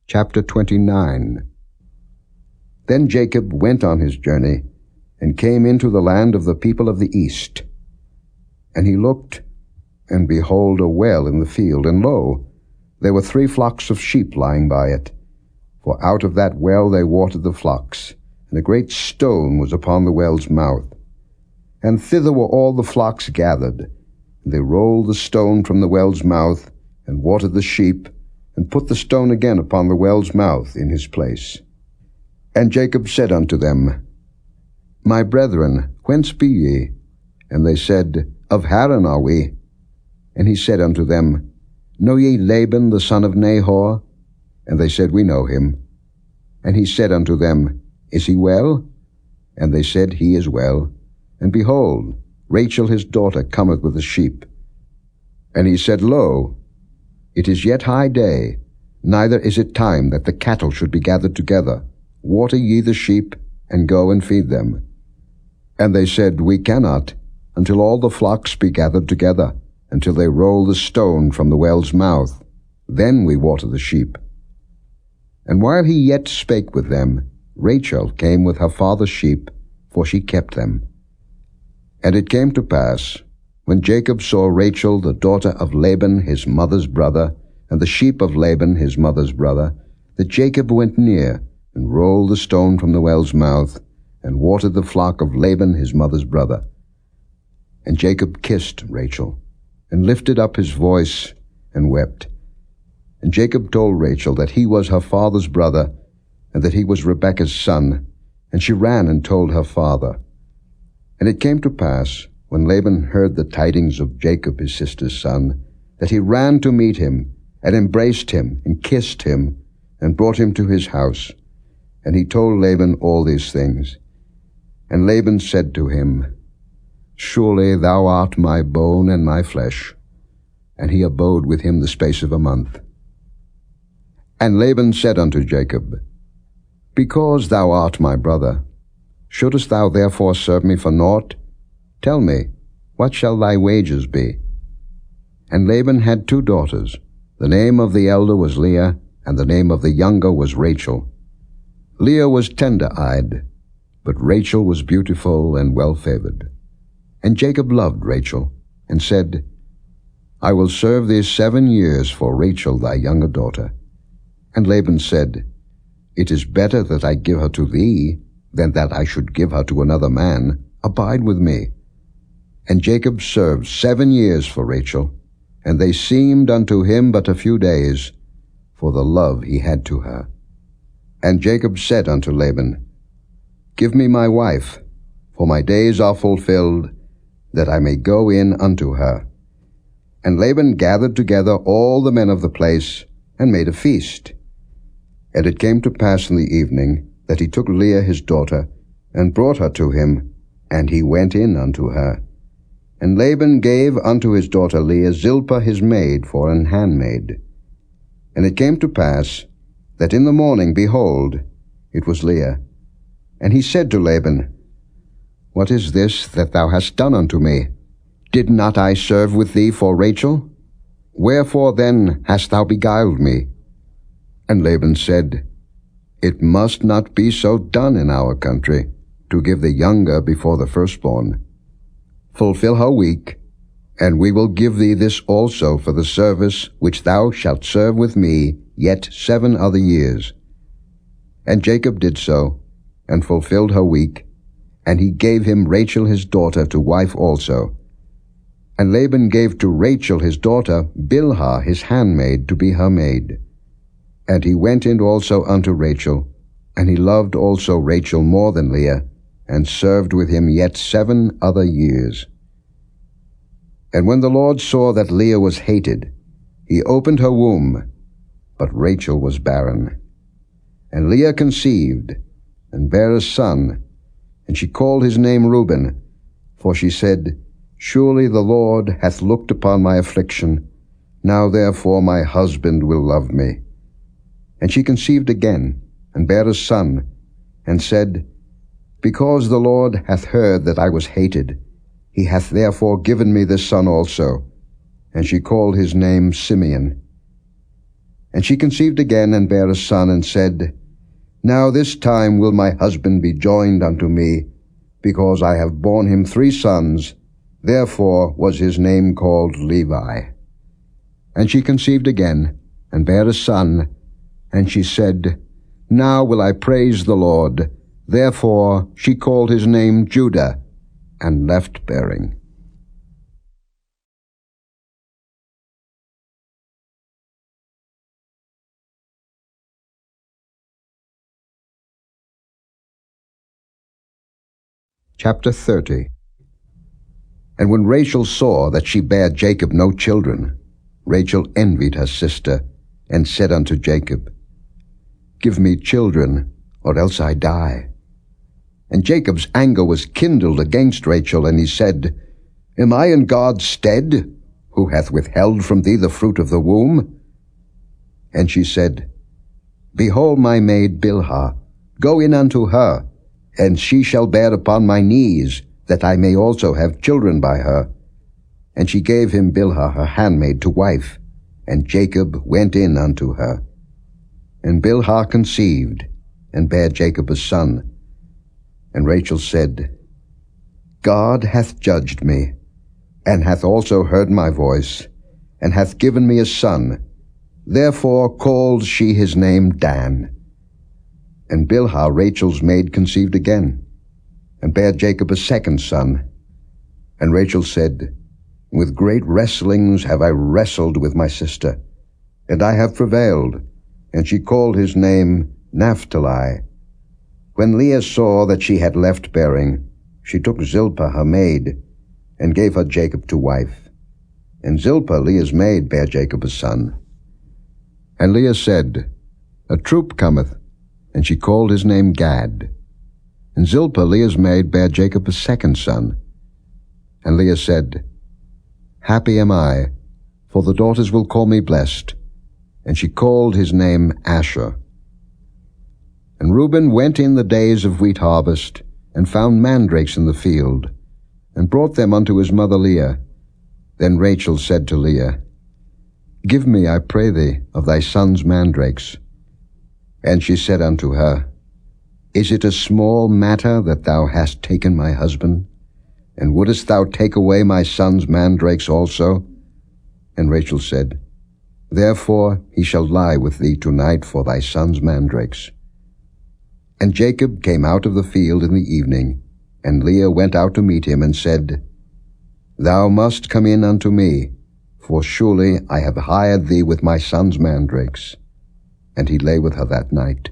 Chapter 29. Then Jacob went on his journey, and came into the land of the people of the east. And he looked, and behold a well in the field, and lo, there were 3 flocks of sheep lying by it. For out of that well they watered the flocks, and a great stone was upon the well's mouth. And thither were all the flocks gathered. And they rolled the stone from the well's mouth, and watered the sheep, and put the stone again upon the well's mouth in his place. And Jacob said unto them, My brethren, whence be ye? And they said, Of Haran are we. And he said unto them, Know ye Laban the son of Nahor? And they said, We know him. And he said unto them, Is he well? And they said, He is well. And behold, Rachel his daughter cometh with the sheep. And he said, Lo, it is yet high day, neither is it time that the cattle should be gathered together. Water ye the sheep, and go and feed them. And they said, We cannot, until all the flocks be gathered together, until they roll the stone from the well's mouth. Then we water the sheep. And while he yet spake with them, Rachel came with her father's sheep, for she kept them. And it came to pass, when Jacob saw Rachel the daughter of Laban his mother's brother, and the sheep of Laban his mother's brother, that Jacob went near, and rolled the stone from the well's mouth, and watered the flock of Laban his mother's brother. And Jacob kissed Rachel, and lifted up his voice, and wept. And Jacob told Rachel that he was her father's brother, and that he was Rebekah's son, and she ran and told her father. And it came to pass, when Laban heard the tidings of Jacob his sister's son, that he ran to meet him, and embraced him, and kissed him, and brought him to his house. And he told Laban all these things. And Laban said to him, Surely thou art my bone and my flesh. And he abode with him the space of a month. And Laban said unto Jacob, Because thou art my brother, shouldest thou therefore serve me for naught? Tell me, what shall thy wages be? And Laban had 2 daughters. The name of the elder was Leah, and the name of the younger was Rachel. Leah was tender-eyed, but Rachel was beautiful and well-favored. And Jacob loved Rachel, and said, I will serve thee 7 years for Rachel thy younger daughter. And Laban said, It is better that I give her to thee, than that I should give her to another man. Abide with me. And Jacob served 7 years for Rachel, and they seemed unto him but a few days, for the love he had to her. And Jacob said unto Laban, Give me my wife, for my days are fulfilled, that I may go in unto her. And Laban gathered together all the men of the place, and made a feast. And it came to pass in the evening, that he took Leah his daughter, and brought her to him, and he went in unto her. And Laban gave unto his daughter Leah Zilpah his maid for an handmaid. And it came to pass, that in the morning, behold, it was Leah. And he said to Laban, What is this that thou hast done unto me? Did not I serve with thee for Rachel? Wherefore then hast thou beguiled me? And Laban said, It must not be so done in our country, to give the younger before the firstborn. Fulfill her week, and we will give thee this also for the service which thou shalt serve with me yet 7 other years. And Jacob did so, and fulfilled her week, and he gave him Rachel his daughter to wife also. And Laban gave to Rachel his daughter Bilhah his handmaid to be her maid. And he went in also unto Rachel, and he loved also Rachel more than Leah, and served with him yet 7 other years. And when the Lord saw that Leah was hated, he opened her womb, but Rachel was barren. And Leah conceived, and bare a son, and she called his name Reuben, for she said, Surely the Lord hath looked upon my affliction, now therefore my husband will love me. And she conceived again, and bare a son, and said, Because the Lord hath heard that I was hated, he hath therefore given me this son also. And she called his name Simeon. And she conceived again, and bare a son, and said, Now this time will my husband be joined unto me, because I have borne him 3 sons. Therefore was his name called Levi. And she conceived again, and bare a son, and she said, Now will I praise the Lord. Therefore she called his name Judah, and left bearing. Chapter 30. And when Rachel saw that she bare Jacob no children, Rachel envied her sister, and said unto Jacob, Give me children, or else I die. And Jacob's anger was kindled against Rachel, and he said, Am I in God's stead, who hath withheld from thee the fruit of the womb? And she said, Behold my maid Bilhah, go in unto her, and she shall bear upon my knees, that I may also have children by her. And she gave him Bilhah her handmaid to wife, and Jacob went in unto her. And Bilhah conceived, and bare Jacob a son. And Rachel said, God hath judged me, and hath also heard my voice, and hath given me a son. Therefore called she his name Dan. And Bilhah Rachel's maid conceived again, and bare Jacob a second son. And Rachel said, With great wrestlings have I wrestled with my sister, and I have prevailed. And she called his name Naphtali. When Leah saw that she had left bearing, she took Zilpah her maid, and gave her Jacob to wife. And Zilpah Leah's maid bare Jacob a son. And Leah said, A troop cometh, and she called his name Gad. And Zilpah Leah's maid bare Jacob a second son. And Leah said, Happy am I, for the daughters will call me blessed. And she called his name Asher. And Reuben went in the days of wheat harvest, and found mandrakes in the field, and brought them unto his mother Leah. Then Rachel said to Leah, Give me, I pray thee, of thy son's mandrakes. And she said unto her, Is it a small matter that thou hast taken my husband? And wouldest thou take away my son's mandrakes also? And Rachel said, Therefore he shall lie with thee tonight for thy son's mandrakes. And Jacob came out of the field in the evening, and Leah went out to meet him, and said, Thou must come in unto me, for surely I have hired thee with my son's mandrakes. And he lay with her that night.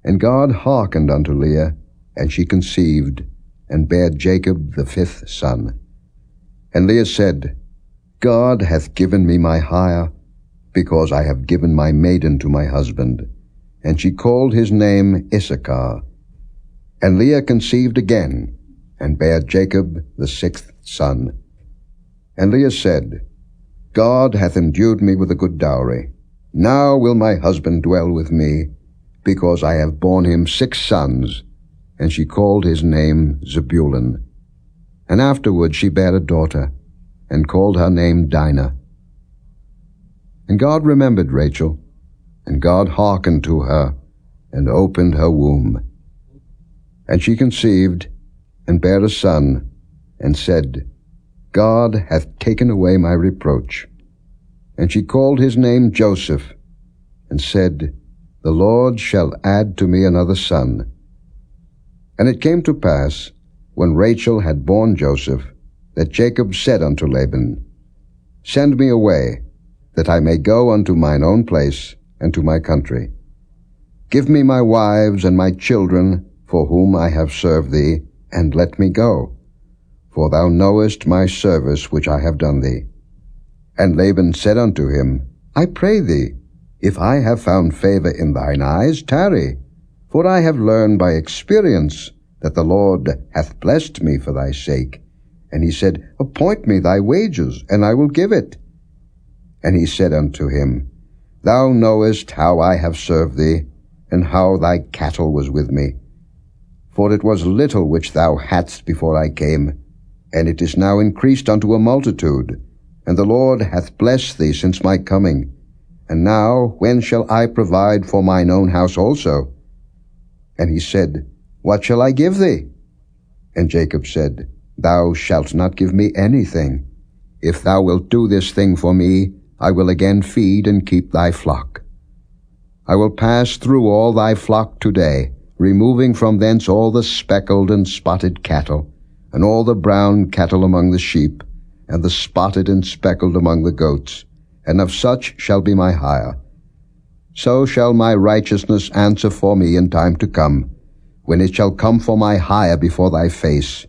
And God hearkened unto Leah, and she conceived, and bare Jacob the 5th son. And Leah said, God hath given me my hire, because I have given my maiden to my husband. And she called his name Issachar. And Leah conceived again, and bare Jacob the 6th son. And Leah said, God hath endued me with a good dowry. Now will my husband dwell with me, because I have borne him 6 sons. And she called his name Zebulun. And afterward she bare a daughter, and called her name Dinah. And God remembered Rachel, and God hearkened to her, and opened her womb. And she conceived, and bare a son, and said, God hath taken away my reproach. And she called his name Joseph, and said, The Lord shall add to me another son. And it came to pass, when Rachel had borne Joseph, that Jacob said unto Laban, Send me away, that I may go unto mine own place, and to my country. Give me my wives and my children, for whom I have served thee, and let me go. For thou knowest my service which I have done thee. And Laban said unto him, I pray thee, if I have found favor in thine eyes, tarry. For I have learned by experience that the Lord hath blessed me for thy sake. And he said, Appoint me thy wages, and I will give it. And he said unto him, Thou knowest how I have served thee, and how thy cattle was with me. For it was little which thou hadst before I came, and it is now increased unto a multitude. And the Lord hath blessed thee since my coming. And now when shall I provide for mine own house also? And he said, What shall I give thee? And Jacob said, Thou shalt not give me anything. If thou wilt do this thing for me, I will again feed and keep thy flock. I will pass through all thy flock today, removing from thence all the speckled and spotted cattle, and all the brown cattle among the sheep, and the spotted and speckled among the goats, and of such shall be my hire. So shall my righteousness answer for me in time to come, when it shall come for my hire before thy face.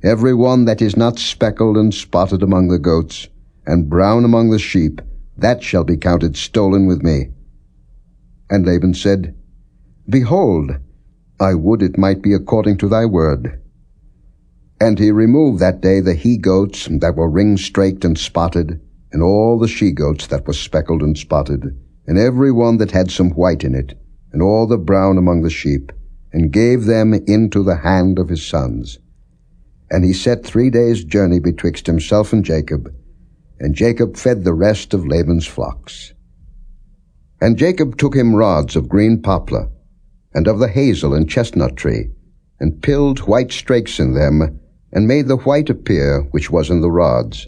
Every one that is not speckled and spotted among the goats, and brown among the sheep, that shall be counted stolen with me. And Laban said, Behold, I would it might be according to thy word. And he removed that day the he-goats that were ring-straked and spotted, and all the she-goats that were speckled and spotted, and every one that had some white in it, and all the brown among the sheep, and gave them into the hand of his sons. And he set 3 days' journey betwixt himself and Jacob fed the rest of Laban's flocks. And Jacob took him rods of green poplar, and of the hazel and chestnut tree, and pilled white strakes in them, and made the white appear which was in the rods.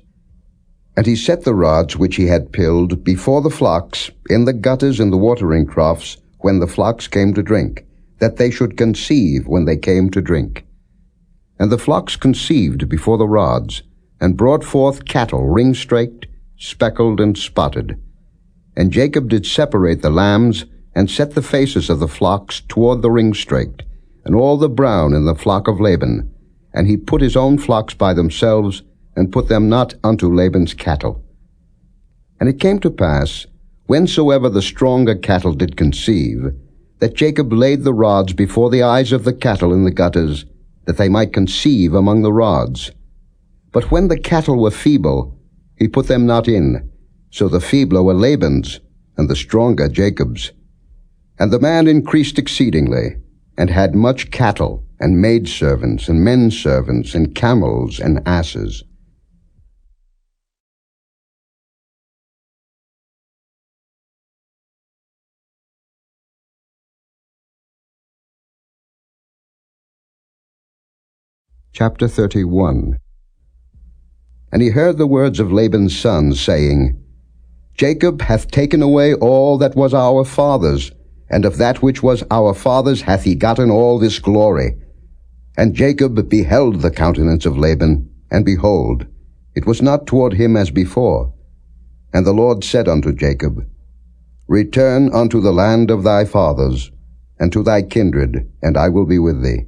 And he set the rods which he had pilled before the flocks in the gutters and the watering troughs when the flocks came to drink, that they should conceive when they came to drink. And the flocks conceived before the rods, and brought forth cattle ring-straked, speckled, and spotted. And Jacob did separate the lambs, and set the faces of the flocks toward the ring-straked, and all the brown in the flock of Laban. And he put his own flocks by themselves, and put them not unto Laban's cattle. And it came to pass, whensoever the stronger cattle did conceive, that Jacob laid the rods before the eyes of the cattle in the gutters, that they might conceive among the rods. But when the cattle were feeble, he put them not in, so the feebler were Laban's, and the stronger Jacob's. And the man increased exceedingly, and had much cattle, and maidservants, and menservants, and camels, and asses. Chapter 31. And he heard the words of Laban's sons, saying, Jacob hath taken away all that was our father's, and of that which was our father's hath he gotten all this glory. And Jacob beheld the countenance of Laban, and behold, it was not toward him as before. And the Lord said unto Jacob, Return unto the land of thy fathers, and to thy kindred, and I will be with thee.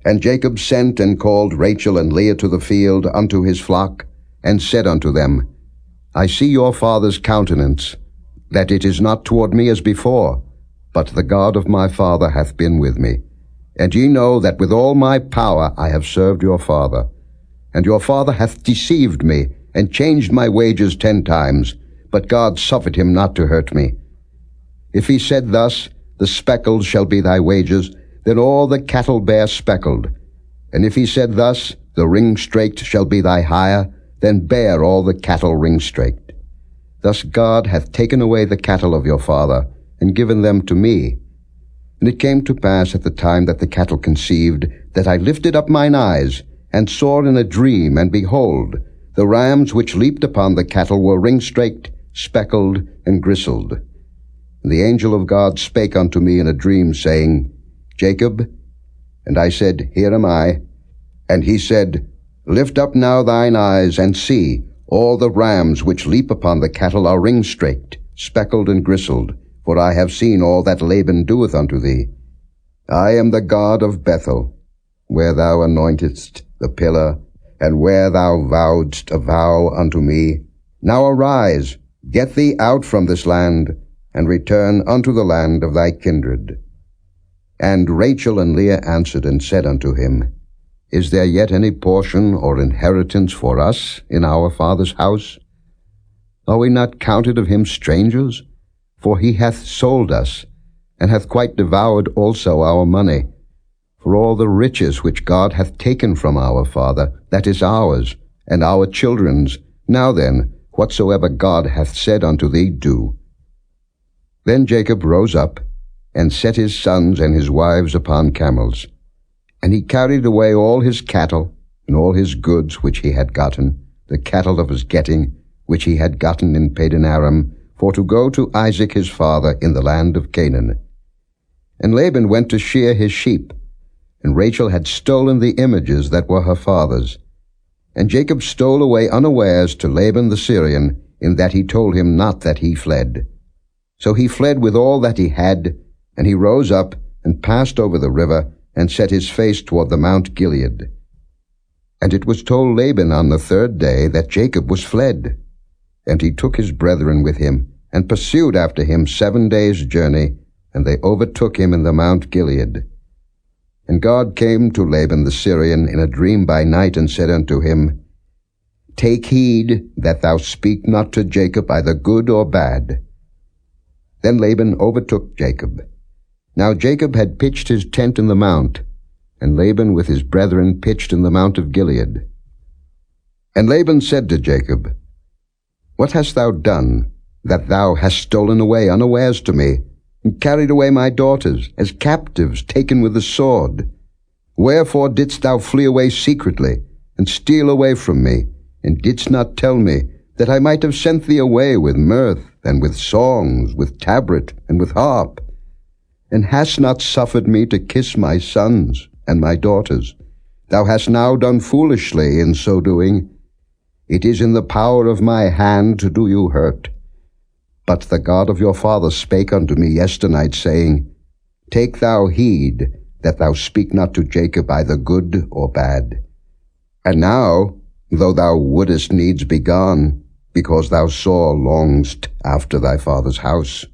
And Jacob sent and called Rachel and Leah to the field unto his flock, and said unto them, I see your father's countenance, that it is not toward me as before, but the God of my father hath been with me. And ye know that with all my power I have served your father. And your father hath deceived me, and changed my wages 10 times, but God suffered him not to hurt me. If he said thus, The speckled shall be thy wages, then all the cattle bear speckled. And if he said thus, The ring-straked shall be thy hire, then bear all the cattle ring-straked. Thus God hath taken away the cattle of your father, and given them to me. And it came to pass at the time that the cattle conceived, that I lifted up mine eyes, and saw in a dream, and behold, the rams which leaped upon the cattle were ring-straked, speckled, and gristled. And the angel of God spake unto me in a dream, saying, Jacob. And I said, Here am I. And he said, Lift up now thine eyes, and see, all the rams which leap upon the cattle are ring-straked, speckled, and gristled, for I have seen all that Laban doeth unto thee. I am the God of Bethel, where thou anointedst the pillar, and where thou vowedst a vow unto me. Now arise, get thee out from this land, and return unto the land of thy kindred. And Rachel and Leah answered and said unto him, Is there yet any portion or inheritance for us in our father's house? Are we not counted of him strangers? For he hath sold us, and hath quite devoured also our money. For all the riches which God hath taken from our father, that is ours, and our children's. Now then, whatsoever God hath said unto thee, do. Then Jacob rose up, and set his sons and his wives upon camels. And he carried away all his cattle, and all his goods which he had gotten, the cattle of his getting, which he had gotten in Padan-aram, for to go to Isaac his father in the land of Canaan. And Laban went to shear his sheep, and Rachel had stolen the images that were her father's. And Jacob stole away unawares to Laban the Syrian, in that he told him not that he fled. So he fled with all that he had, and he rose up, and passed over the river, and set his face toward the Mount Gilead. And it was told Laban on the third day that Jacob was fled. And he took his brethren with him, and pursued after him 7 days' journey, and they overtook him in the Mount Gilead. And God came to Laban the Syrian in a dream by night, and said unto him, Take heed that thou speak not to Jacob either good or bad. Then Laban overtook Jacob. Now Jacob had pitched his tent in the mount, and Laban with his brethren pitched in the Mount of Gilead. And Laban said to Jacob, What hast thou done, that thou hast stolen away unawares to me, and carried away my daughters, as captives taken with the sword? Wherefore didst thou flee away secretly, and steal away from me, and didst not tell me, that I might have sent thee away with mirth, and with songs, with tabret, and with harp? And hast not suffered me to kiss my sons and my daughters? Thou hast now done foolishly in so doing. It is in the power of my hand to do you hurt. But the God of your father spake unto me yesternight, saying, Take thou heed that thou speak not to Jacob either good or bad. And now, though thou wouldest needs be gone, because thou sore longest after thy father's house,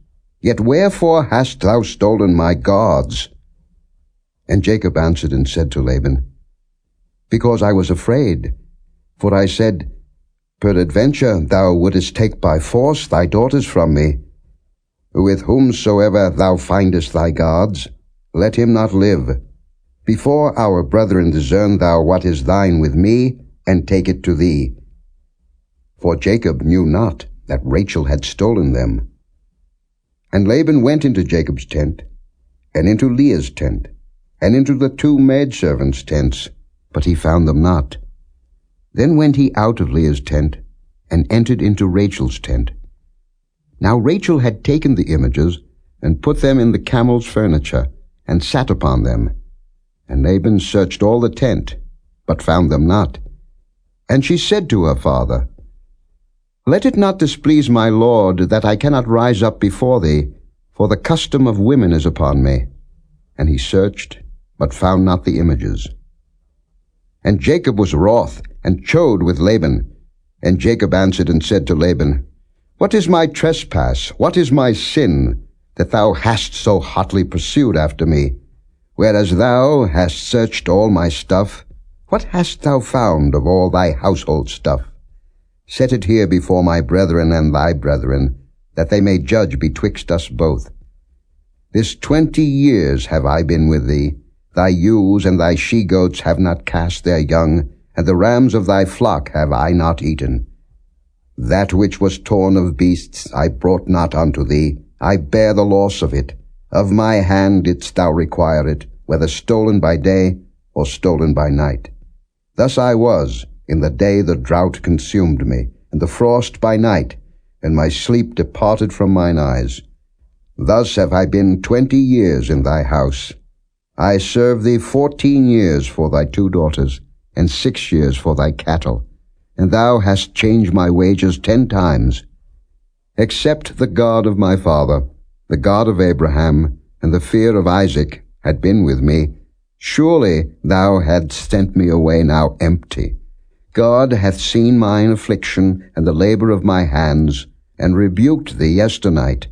yet wherefore hast thou stolen my gods? And Jacob answered and said to Laban, Because I was afraid, for I said, Peradventure thou wouldest take by force thy daughters from me. With whomsoever thou findest thy gods, let him not live. Before our brethren discern thou what is thine with me, and take it to thee. For Jacob knew not that Rachel had stolen them. And Laban went into Jacob's tent, and into Leah's tent, and into the 2 maidservants' tents, but he found them not. Then went he out of Leah's tent, and entered into Rachel's tent. Now Rachel had taken the images, and put them in the camel's furniture, and sat upon them. And Laban searched all the tent, but found them not. And she said to her father, Let it not displease my lord, that I cannot rise up before thee, for the custom of women is upon me. And he searched, but found not the images. And Jacob was wroth, and chode with Laban. And Jacob answered and said to Laban, What is my trespass, what is my sin, that thou hast so hotly pursued after me? Whereas thou hast searched all my stuff, what hast thou found of all thy household stuff? Set it here before my brethren and thy brethren, that they may judge betwixt us both. This 20 years have I been with thee. Thy ewes and thy she-goats have not cast their young, and the rams of thy flock have I not eaten. That which was torn of beasts I brought not unto thee. I bear the loss of it. Of my hand didst thou require it, whether stolen by day or stolen by night. Thus I was, in the day the drought consumed me, and the frost by night, and my sleep departed from mine eyes. Thus have I been 20 years in thy house. I served thee 14 years for thy 2 daughters, and 6 years for thy cattle, and thou hast changed my wages 10 times. Except the God of my father, the God of Abraham, and the fear of Isaac had been with me, surely thou hadst sent me away now empty. God hath seen mine affliction and the labor of my hands, and rebuked thee yesternight.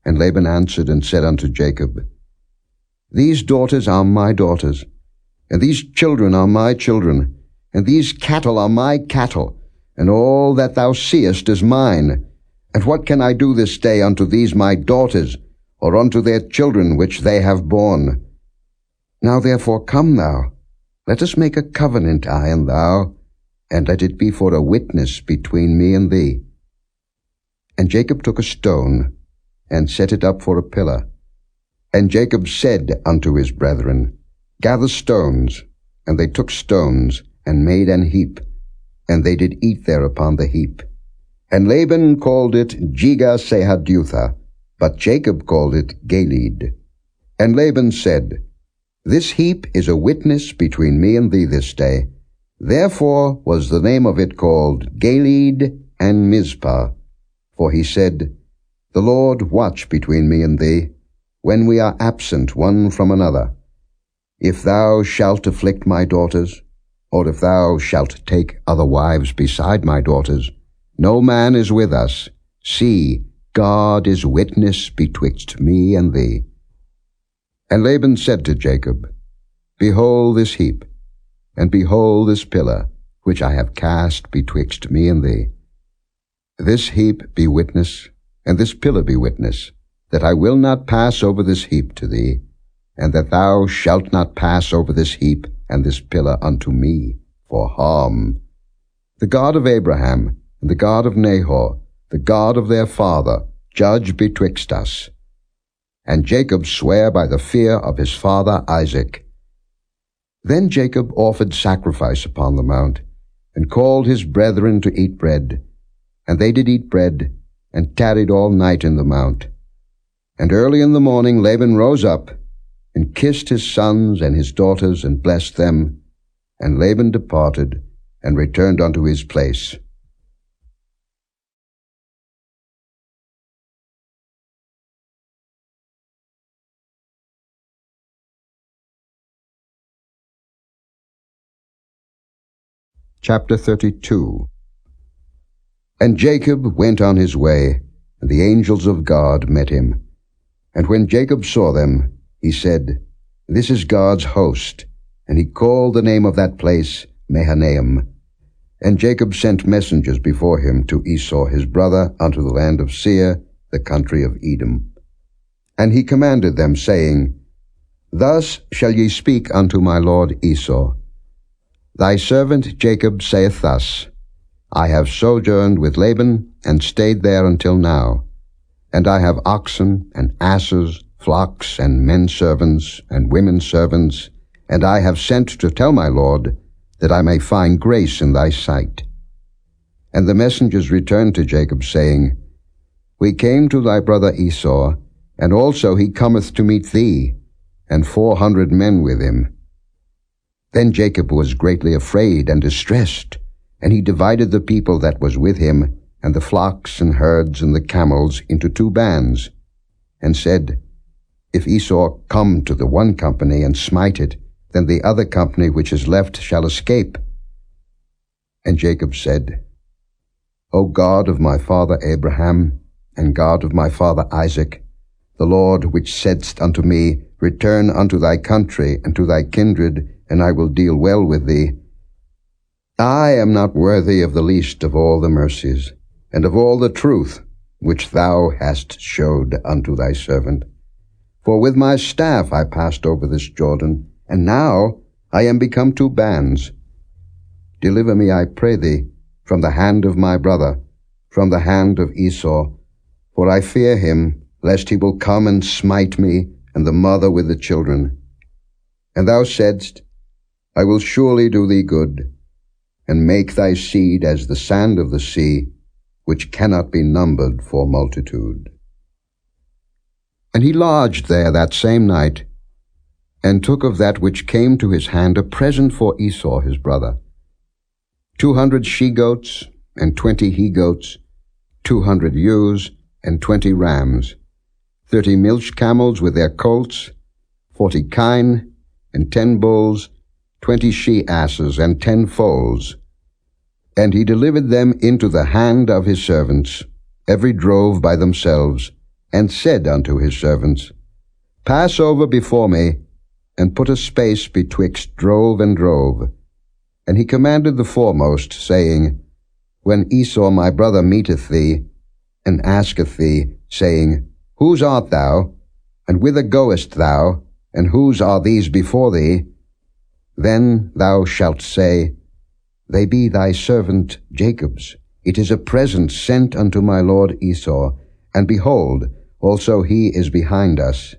And Laban answered and said unto Jacob, These daughters are my daughters, and these children are my children, and these cattle are my cattle, and all that thou seest is mine. And what can I do this day unto these my daughters, or unto their children which they have borne? Now therefore come thou, let us make a covenant, I and thou, and let it be for a witness between me and thee. And Jacob took a stone, and set it up for a pillar. And Jacob said unto his brethren, Gather stones. And they took stones, and made an heap, and they did eat there upon the heap. And Laban called it Jegar-sahadutha, but Jacob called it Galeed. And Laban said, This heap is a witness between me and thee this day. Therefore was the name of it called Galeed and Mizpah. For he said, The Lord watch between me and thee, when we are absent one from another. If thou shalt afflict my daughters, or if thou shalt take other wives beside my daughters, no man is with us. See, God is witness betwixt me and thee. And Laban said to Jacob, Behold this heap, and behold this pillar, which I have cast betwixt me and thee. This heap be witness, and this pillar be witness, that I will not pass over this heap to thee, and that thou shalt not pass over this heap and this pillar unto me for harm. The God of Abraham, and the God of Nahor, the God of their father, judge betwixt us. And Jacob sware by the fear of his father Isaac. Then Jacob offered sacrifice upon the mount, and called his brethren to eat bread. And they did eat bread, and tarried all night in the mount. And early in the morning Laban rose up, and kissed his sons and his daughters, and blessed them. And Laban departed, and returned unto his place. Chapter 32. And Jacob went on his way, and the angels of God met him. And when Jacob saw them, he said, This is God's host. And he called the name of that place Mahanaim. And Jacob sent messengers before him to Esau his brother unto the land of Seir, the country of Edom. And he commanded them, saying, Thus shall ye speak unto my lord Esau. Thy servant Jacob saith thus, I have sojourned with Laban, and stayed there until now. And I have oxen, and asses, flocks, and men servants, and women servants, and I have sent to tell my lord, that I may find grace in thy sight. And the messengers returned to Jacob, saying, We came to thy brother Esau, and also he cometh to meet thee, and 400 men with him. Then Jacob was greatly afraid and distressed, and he divided the people that was with him, and the flocks and herds and the camels, into 2 bands, and said, If Esau come to the one company and smite it, then the other company which is left shall escape. And Jacob said, O God of my father Abraham, and God of my father Isaac, the Lord which saidst unto me, Return unto thy country and to thy kindred, and I will deal well with thee. I am not worthy of the least of all the mercies, and of all the truth which thou hast showed unto thy servant. For with my staff I passed over this Jordan, and now I am become 2 bands. Deliver me, I pray thee, from the hand of my brother, from the hand of Esau, for I fear him, lest he will come and smite me, and the mother with the children. And thou saidst, I will surely do thee good, and make thy seed as the sand of the sea, which cannot be numbered for multitude. And he lodged there that same night, and took of that which came to his hand a present for Esau his brother, 200 she-goats, and 20 he-goats, 200 ewes, and 20 rams, 30 milch camels with their colts, 40 kine, and 10 bulls, 20 she-asses, and 10 foals. And he delivered them into the hand of his servants, every drove by themselves, and said unto his servants, Pass over before me, and put a space betwixt drove and drove. And he commanded the foremost, saying, When Esau my brother meeteth thee, and asketh thee, saying, Whose art thou? And whither goest thou? And whose are these before thee? Then thou shalt say, They be thy servant Jacob's. It is a present sent unto my lord Esau. And behold, also he is behind us.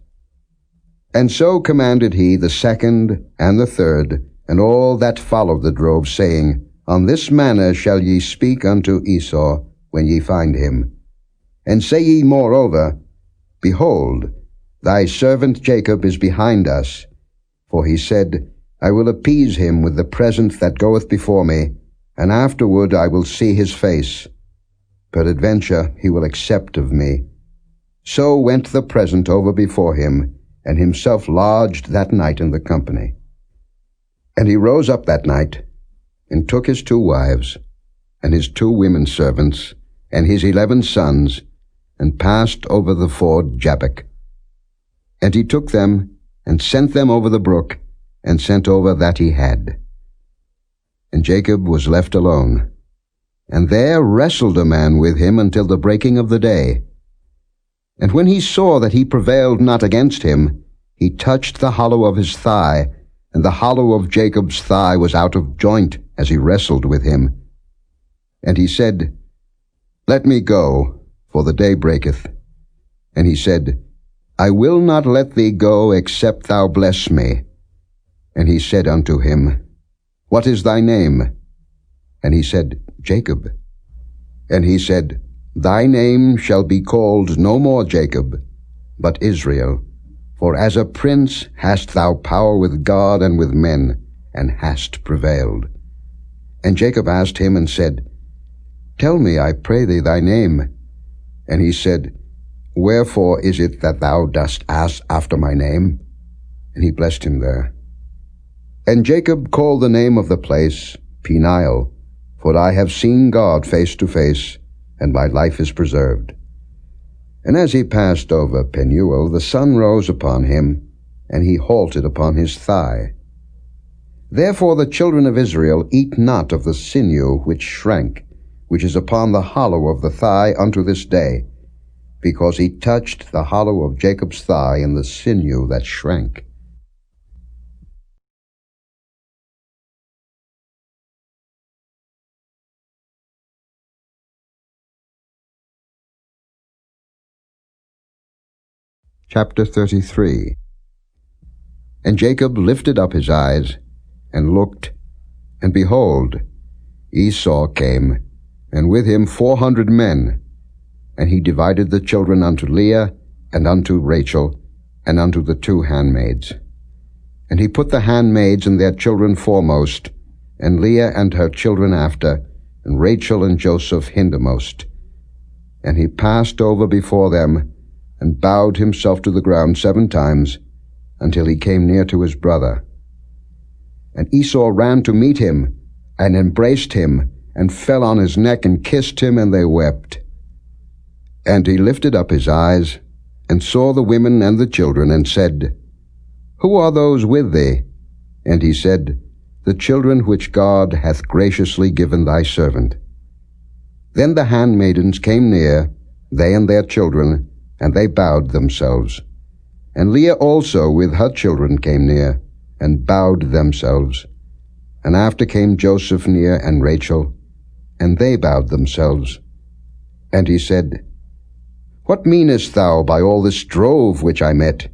And so commanded he the second and the third, and all that followed the drove, saying, On this manner shall ye speak unto Esau when ye find him. And say ye moreover, Behold, thy servant Jacob is behind us. For he said, I will appease him with the present that goeth before me, and afterward I will see his face. Peradventure he will accept of me. So went the present over before him, and himself lodged that night in the company. And he rose up that night, and took his 2 wives, and his 2 women servants, and his 11 sons, and passed over the ford Jabbok. And he took them, and sent them over the brook, and sent over that he had. And Jacob was left alone, and there wrestled a man with him until the breaking of the day. And when he saw that he prevailed not against him, he touched the hollow of his thigh, and the hollow of Jacob's thigh was out of joint as he wrestled with him. And he said, Let me go, for the day breaketh. And he said, I will not let thee go, except thou bless me. And he said unto him, What is thy name? And he said, Jacob. And he said, Thy name shall be called no more Jacob, but Israel. For as a prince hast thou power with God and with men, and hast prevailed. And Jacob asked him and said, Tell me, I pray thee, thy name. And he said, Wherefore is it that thou dost ask after my name? And he blessed him there. And Jacob called the name of the place Peniel, for I have seen God face to face, and my life is preserved. And as he passed over Penuel, the sun rose upon him, and he halted upon his thigh. Therefore the children of Israel eat not of the sinew which shrank, which is upon the hollow of the thigh unto this day, because he touched the hollow of Jacob's thigh in the sinew that shrank. Chapter 33. And Jacob lifted up his eyes, and looked, and behold, Esau came, and with him 400 men. And he divided the children unto Leah, and unto Rachel, and unto the 2 handmaids. And he put the handmaids and their children foremost, and Leah and her children after, and Rachel and Joseph hindermost. And he passed over before them, and bowed himself to the ground 7 times, until he came near to his brother. And Esau ran to meet him, and embraced him, and fell on his neck, and kissed him, and they wept. And he lifted up his eyes, and saw the women and the children, and said, Who are those with thee? And he said, The children which God hath graciously given thy servant. Then the handmaidens came near, they and their children, and they bowed themselves. And Leah also with her children came near, and bowed themselves. And after came Joseph near, and Rachel, and they bowed themselves. And he said, What meanest thou by all this drove which I met?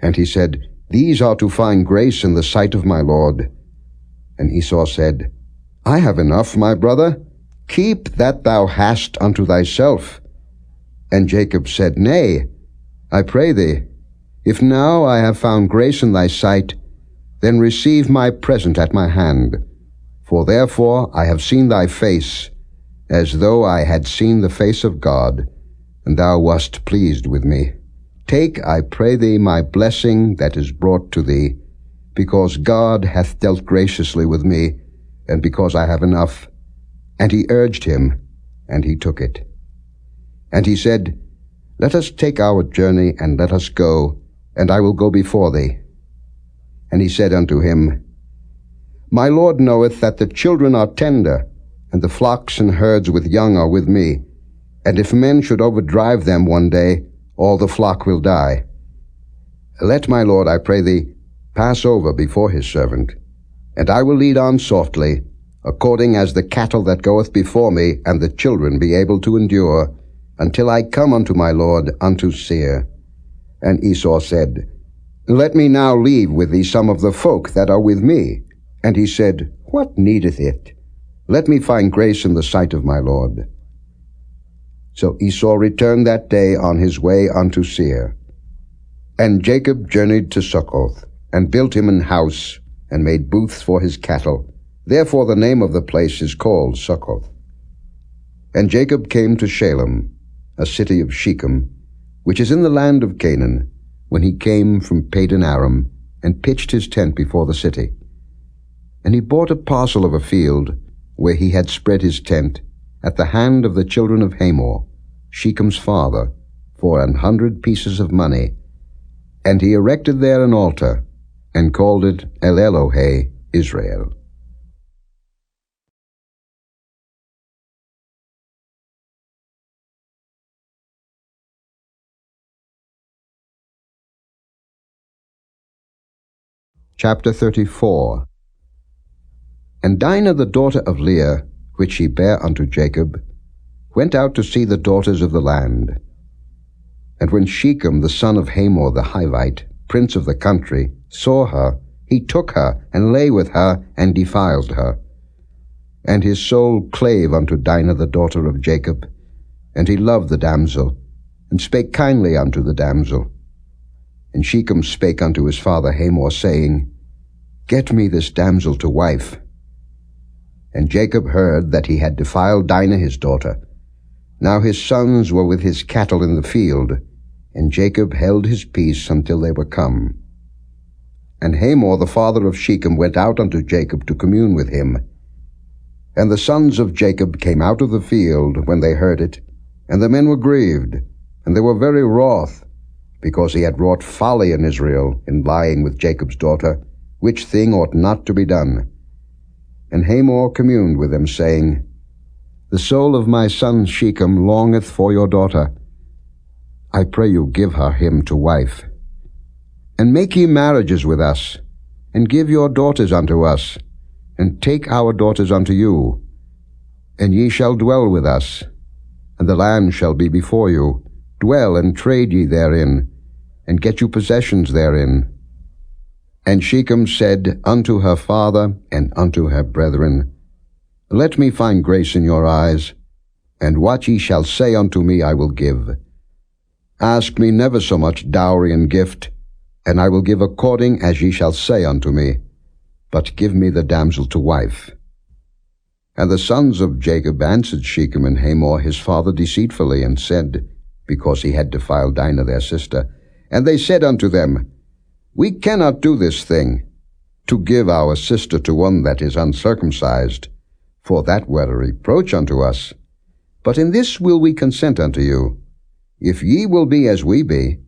And he said, These are to find grace in the sight of my Lord. And Esau said, I have enough, my brother. Keep that thou hast unto thyself. And Jacob said, Nay, I pray thee, if now I have found grace in thy sight, then receive my present at my hand. For therefore I have seen thy face, as though I had seen the face of God, and thou wast pleased with me. Take, I pray thee, my blessing that is brought to thee, because God hath dealt graciously with me, and because I have enough. And he urged him, and he took it. And he said, Let us take our journey, and let us go, and I will go before thee. And he said unto him, My Lord knoweth that the children are tender, and the flocks and herds with young are with me. And if men should overdrive them one day, all the flock will die. Let my Lord, I pray thee, pass over before his servant, and I will lead on softly, according as the cattle that goeth before me and the children be able to endure, until I come unto my lord unto Seir. And Esau said, Let me now leave with thee some of the folk that are with me. And he said, What needeth it? Let me find grace in the sight of my lord. So Esau returned that day on his way unto Seir. And Jacob journeyed to Succoth, and built him an house, and made booths for his cattle. Therefore the name of the place is called Succoth. And Jacob came to Shalem, a city of Shechem, which is in the land of Canaan, when he came from Padan Aram, and pitched his tent before the city. And he bought a parcel of a field, where he had spread his tent, at the hand of the children of Hamor, Shechem's father, for 100 pieces of money. And he erected there an altar, and called it El Elohe Israel. Chapter 34. And Dinah the daughter of Leah, which she bare unto Jacob, went out to see the daughters of the land. And when Shechem the son of Hamor the Hivite, prince of the country, saw her, he took her, and lay with her, and defiled her. And his soul clave unto Dinah the daughter of Jacob, and he loved the damsel, and spake kindly unto the damsel. And Shechem spake unto his father Hamor, saying, Get me this damsel to wife. And Jacob heard that he had defiled Dinah his daughter. Now his sons were with his cattle in the field, and Jacob held his peace until they were come. And Hamor the father of Shechem went out unto Jacob to commune with him. And the sons of Jacob came out of the field when they heard it, and the men were grieved, and they were very wroth, because he had wrought folly in Israel in lying with Jacob's daughter, which thing ought not to be done. And Hamor communed with them, saying, The soul of my son Shechem longeth for your daughter. I pray you give her him to wife. And make ye marriages with us, and give your daughters unto us, and take our daughters unto you. And ye shall dwell with us, and the land shall be before you. Dwell and trade ye therein, and get you possessions therein. And Shechem said unto her father and unto her brethren, Let me find grace in your eyes, and what ye shall say unto me I will give. Ask me never so much dowry and gift, and I will give according as ye shall say unto me, but give me the damsel to wife. And the sons of Jacob answered Shechem and Hamor his father deceitfully, and said, because he had defiled Dinah their sister, and they said unto them, We cannot do this thing, to give our sister to one that is uncircumcised, for that were a reproach unto us. But in this will we consent unto you, if ye will be as we be,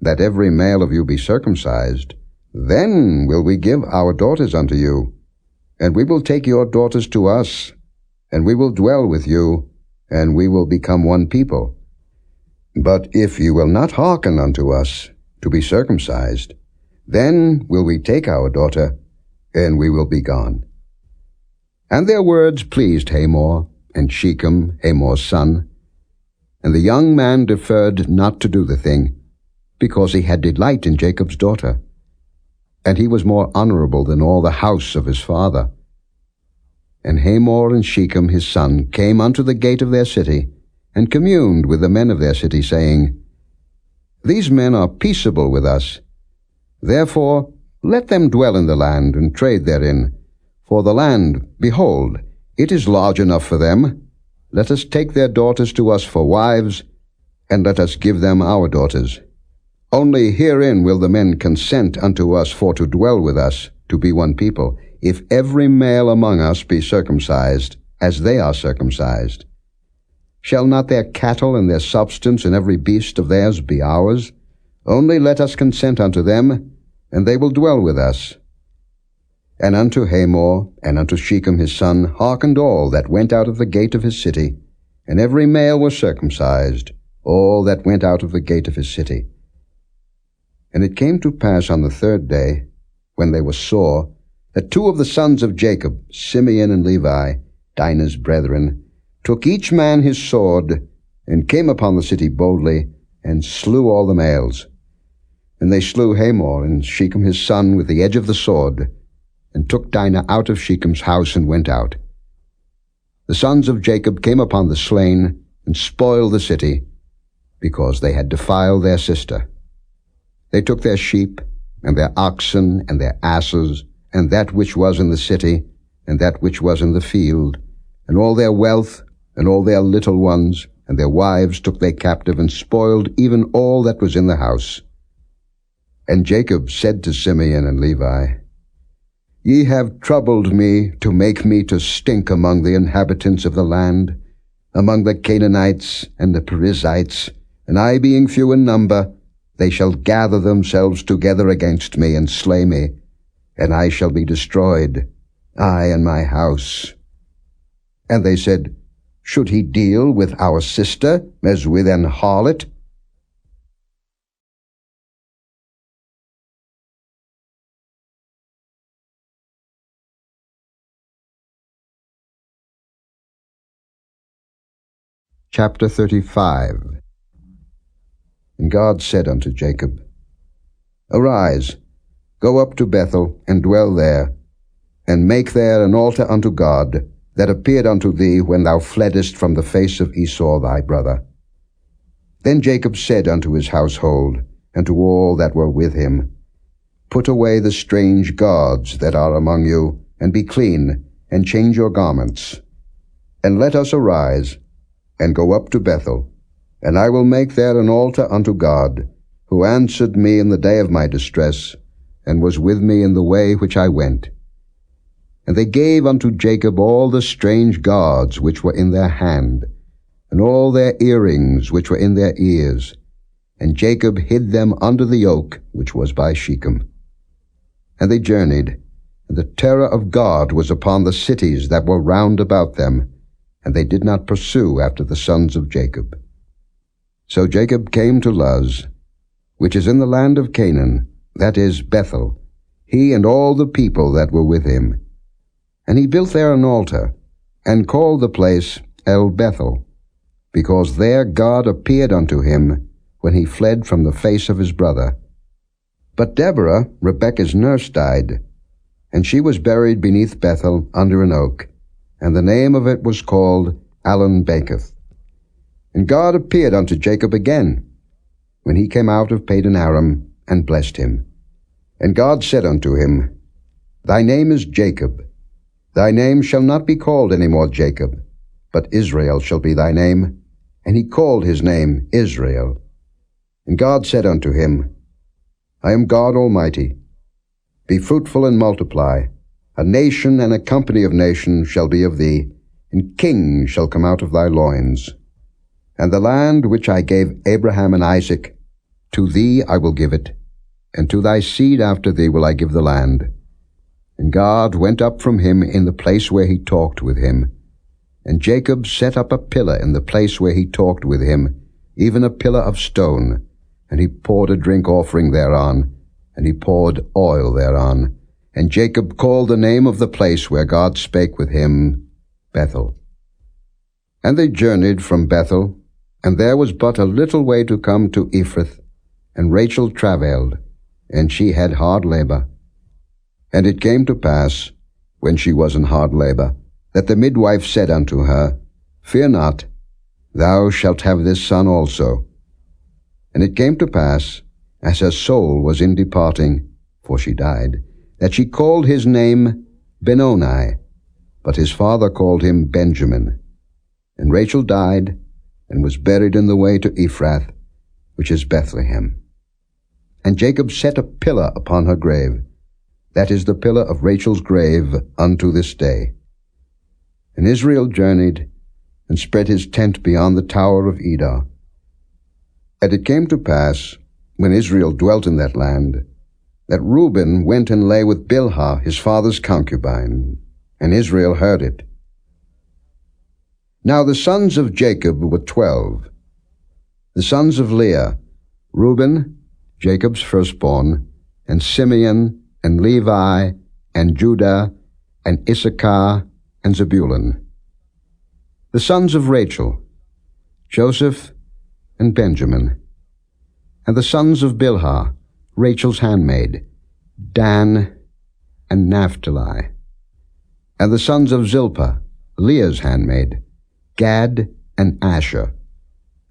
that every male of you be circumcised, then will we give our daughters unto you, and we will take your daughters to us, and we will dwell with you, and we will become one people. But if you will not hearken unto us to be circumcised, then will we take our daughter, and we will be gone. And their words pleased Hamor, and Shechem, Hamor's son. And the young man deferred not to do the thing, because he had delight in Jacob's daughter. And he was more honorable than all the house of his father. And Hamor and Shechem his son came unto the gate of their city, and communed with the men of their city, saying, These men are peaceable with us. Therefore let them dwell in the land, and trade therein. For the land, behold, it is large enough for them. Let us take their daughters to us for wives, and let us give them our daughters. Only herein will the men consent unto us for to dwell with us, to be one people, if every male among us be circumcised, as they are circumcised. Shall not their cattle and their substance and every beast of theirs be ours? Only let us consent unto them, and they will dwell with us. And unto Hamor and unto Shechem his son hearkened all that went out of the gate of his city, and every male was circumcised, all that went out of the gate of his city. And it came to pass on the third day, when they were sore, that two of the sons of Jacob, Simeon and Levi, Dinah's brethren, took each man his sword, and came upon the city boldly, and slew all the males. And they slew Hamor and Shechem his son with the edge of the sword, and took Dinah out of Shechem's house and went out. The sons of Jacob came upon the slain, and spoiled the city, because they had defiled their sister. They took their sheep, and their oxen, and their asses, and that which was in the city, and that which was in the field, and all their wealth, and all their little ones, and their wives took they captive, and spoiled even all that was in the house. And Jacob said to Simeon and Levi, Ye have troubled me to make me to stink among the inhabitants of the land, among the Canaanites and the Perizzites, and I being few in number, they shall gather themselves together against me and slay me, and I shall be destroyed, I and my house. And they said, Should he deal with our sister as with an harlot? Chapter 35. And God said unto Jacob, Arise, go up to Bethel, and dwell there, and make there an altar unto God, that appeared unto thee when thou fleddest from the face of Esau thy brother. Then Jacob said unto his household, and to all that were with him, Put away the strange gods that are among you, and be clean, and change your garments. And let us arise, and go up to Bethel, and I will make there an altar unto God, who answered me in the day of my distress, and was with me in the way which I went. And they gave unto Jacob all the strange gods which were in their hand, and all their earrings which were in their ears, and Jacob hid them under the oak which was by Shechem. And they journeyed, and the terror of God was upon the cities that were round about them, and they did not pursue after the sons of Jacob. So Jacob came to Luz, which is in the land of Canaan, that is Bethel, he and all the people that were with him. And he built there an altar, and called the place El Bethel, because there God appeared unto him when he fled from the face of his brother. But Deborah, Rebekah's nurse, died, and she was buried beneath Bethel under an oak, and the name of it was called Allon-Bacuth. And God appeared unto Jacob again, when he came out of Padan Aram, and blessed him. And God said unto him, Thy name is Jacob. Thy name shall not be called any more Jacob, but Israel shall be thy name. And he called his name Israel. And God said unto him, I am God Almighty. Be fruitful and multiply. A nation and a company of nations shall be of thee, and kings shall come out of thy loins. And the land which I gave Abraham and Isaac, to thee I will give it, and to thy seed after thee will I give the land. And God went up from him in the place where he talked with him. And Jacob set up a pillar in the place where he talked with him, even a pillar of stone, and he poured a drink offering thereon, and he poured oil thereon. And Jacob called the name of the place where God spake with him, Bethel. And they journeyed from Bethel, and there was but a little way to come to Ephrath, and Rachel travailed, and she had hard labor. And it came to pass, when she was in hard labor, that the midwife said unto her, Fear not, thou shalt have this son also. And it came to pass, as her soul was in departing, for she died, that she called his name Benoni, but his father called him Benjamin. And Rachel died, and was buried in the way to Ephrath, which is Bethlehem. And Jacob set a pillar upon her grave. That is the pillar of Rachel's grave unto this day. And Israel journeyed, and spread his tent beyond the tower of Edah. And it came to pass, when Israel dwelt in that land, that Reuben went and lay with Bilhah his father's concubine, and Israel heard it. Now the sons of Jacob were 12. The sons of Leah, Reuben, Jacob's firstborn, and Simeon, and Levi, and Judah, and Issachar, and Zebulun. The sons of Rachel, Joseph, and Benjamin. And the sons of Bilhah, Rachel's handmaid, Dan and Naphtali. And the sons of Zilpah, Leah's handmaid, Gad and Asher.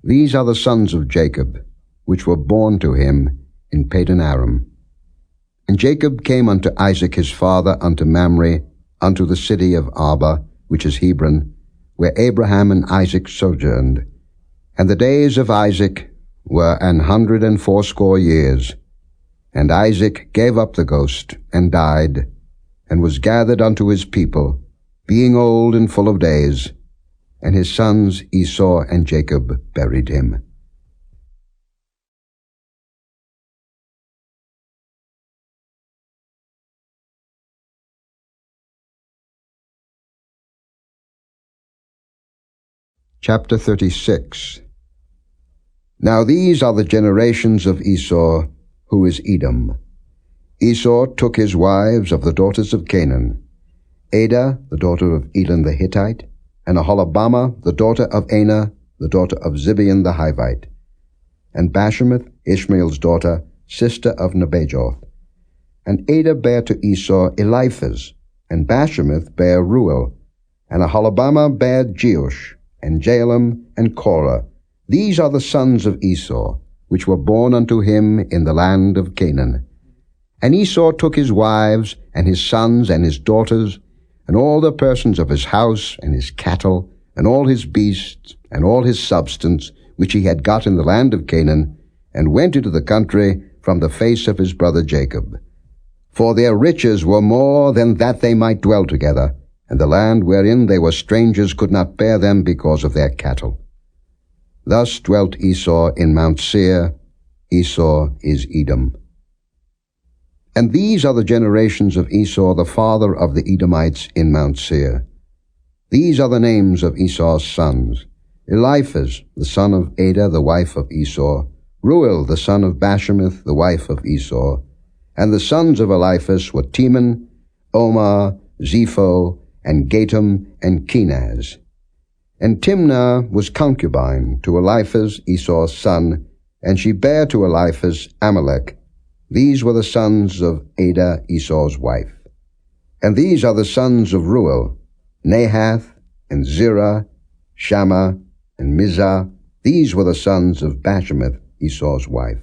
These are the sons of Jacob, which were born to him in Padan Aram. And Jacob came unto Isaac his father unto Mamre, unto the city of Arba, which is Hebron, where Abraham and Isaac sojourned. And the days of Isaac were 180 years. And Isaac gave up the ghost, and died, and was gathered unto his people, being old and full of days. And his sons Esau and Jacob buried him. Chapter 36. Now these are the generations of Esau, who is Edom. Esau took his wives of the daughters of Canaan, Adah, the daughter of Elon the Hittite, and Aholibamah, the daughter of Anah, the daughter of Zibeon the Hivite, and Bashemath, Ishmael's daughter, sister of Nebajoth. And Adah bare to Esau Eliphaz, and Bashemath bare Reuel, and Aholibamah bare Jeush, and Jaalam, and Korah. These are the sons of Esau, which were born unto him in the land of Canaan. And Esau took his wives, and his sons, and his daughters, and all the persons of his house, and his cattle, and all his beasts, and all his substance, which he had got in the land of Canaan, and went into the country from the face of his brother Jacob. For their riches were more than that they might dwell together, and the land wherein they were strangers could not bear them because of their cattle. Thus dwelt Esau in Mount Seir. Esau is Edom. And these are the generations of Esau, the father of the Edomites in Mount Seir. These are the names of Esau's sons: Eliphaz, the son of Adah, the wife of Esau; Reuel, the son of Bashemath, the wife of Esau. And the sons of Eliphaz were Teman, Omar, Zepho, and Gatam, and Kenaz. And Timnah was concubine to Eliphaz, Esau's son, and she bare to Eliphaz Amalek. These were the sons of Adah, Esau's wife. And these are the sons of Reuel: Nahath, and Zerah, Shammah, and Mizah. These were the sons of Bashemath, Esau's wife.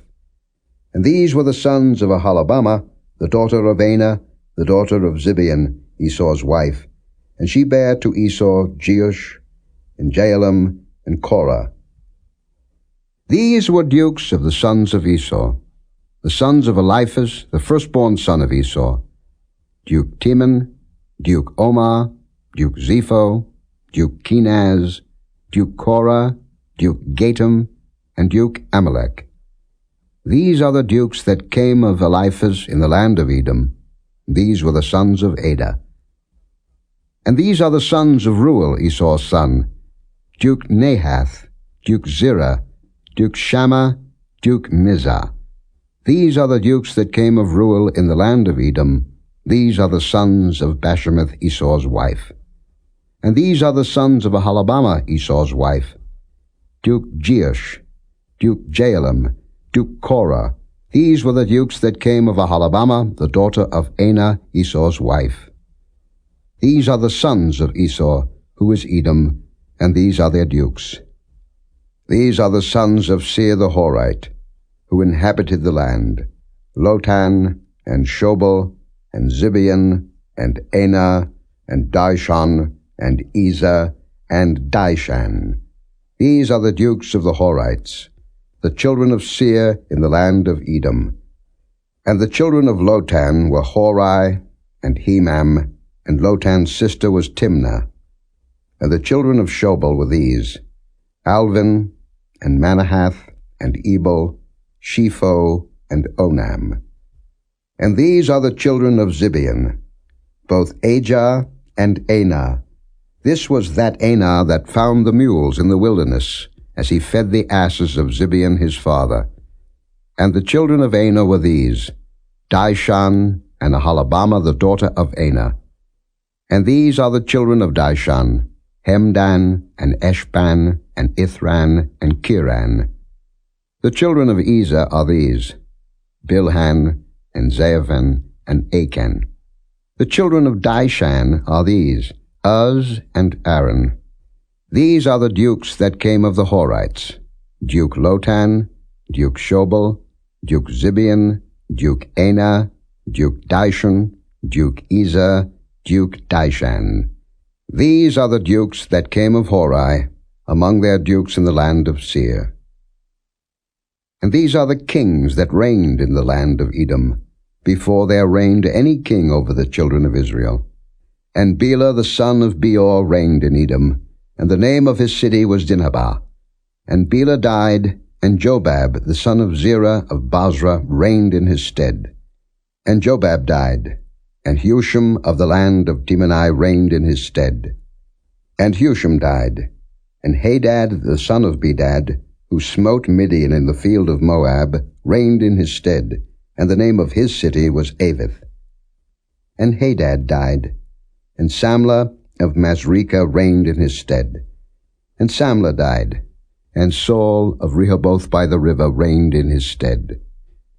And these were the sons of Aholibamah, the daughter of Anah, the daughter of Zibeon, Esau's wife. And she bare to Esau Jeush, and Jaalam, and Korah. These were dukes of the sons of Esau, the sons of Eliphaz, the firstborn son of Esau: Duke Teman, Duke Omar, Duke Zepho, Duke Kenaz, Duke Korah, Duke Gatam, and Duke Amalek. These are the dukes that came of Eliphaz in the land of Edom. These were the sons of Adah. And these are the sons of Reuel, Esau's son: Duke Nahath, Duke Zerah, Duke Shammah, Duke Mizah. These are the dukes that came of Reuel in the land of Edom. These are the sons of Bashemath, Esau's wife. And these are the sons of Aholibamah, Esau's wife: Duke Jeush, Duke Jaalam, Duke Korah. These were the dukes that came of Aholibamah, the daughter of Anah, Esau's wife. These are the sons of Esau, who is Edom, and these are their dukes. These are the sons of Seir the Horite, who inhabited the land: Lotan, and Shobal, and Zibeon, and Anah, and Dishon, and Ezer, and Dishan. These are the dukes of the Horites, the children of Seir in the land of Edom. And the children of Lotan were Hori, and Hemam, and Lotan's sister was Timnah. And the children of Shobal were these: Alvin, and Manahath, and Ebal, Shepho, and Onam. And these are the children of Zibeon, both Ajah and Anah. This was that Anah that found the mules in the wilderness, as he fed the asses of Zibeon his father. And the children of Anah were these: Dishan, and Aholibamah the daughter of Anah. And these are the children of Dishan: Hemdan, and Eshban, and Ithran, and Kiran. The children of Ezer are these, Bilhan, and Zaaphan, and Achan. The children of Dishan are these, Uz and Aaron. These are the dukes that came of the Horites, Duke Lotan, Duke Shobal, Duke Zibeon, Duke Anah, Duke Dishon, Duke Ezer, Duke Dishan. These are the dukes that came of Hori, among their dukes in the land of Seir. And these are the kings that reigned in the land of Edom, before there reigned any king over the children of Israel. And Bela the son of Beor reigned in Edom, and the name of his city was Dinhabah. And Bela died, and Jobab the son of Zerah of Basra reigned in his stead. And Jobab died, and Husham of the land of Temani reigned in his stead. And Husham died, and Hadad the son of Bedad, who smote Midian in the field of Moab, reigned in his stead, and the name of his city was Avith. And Hadad died, and Samlah of Masrekah reigned in his stead. And Samlah died, and Saul of Rehoboth by the river reigned in his stead.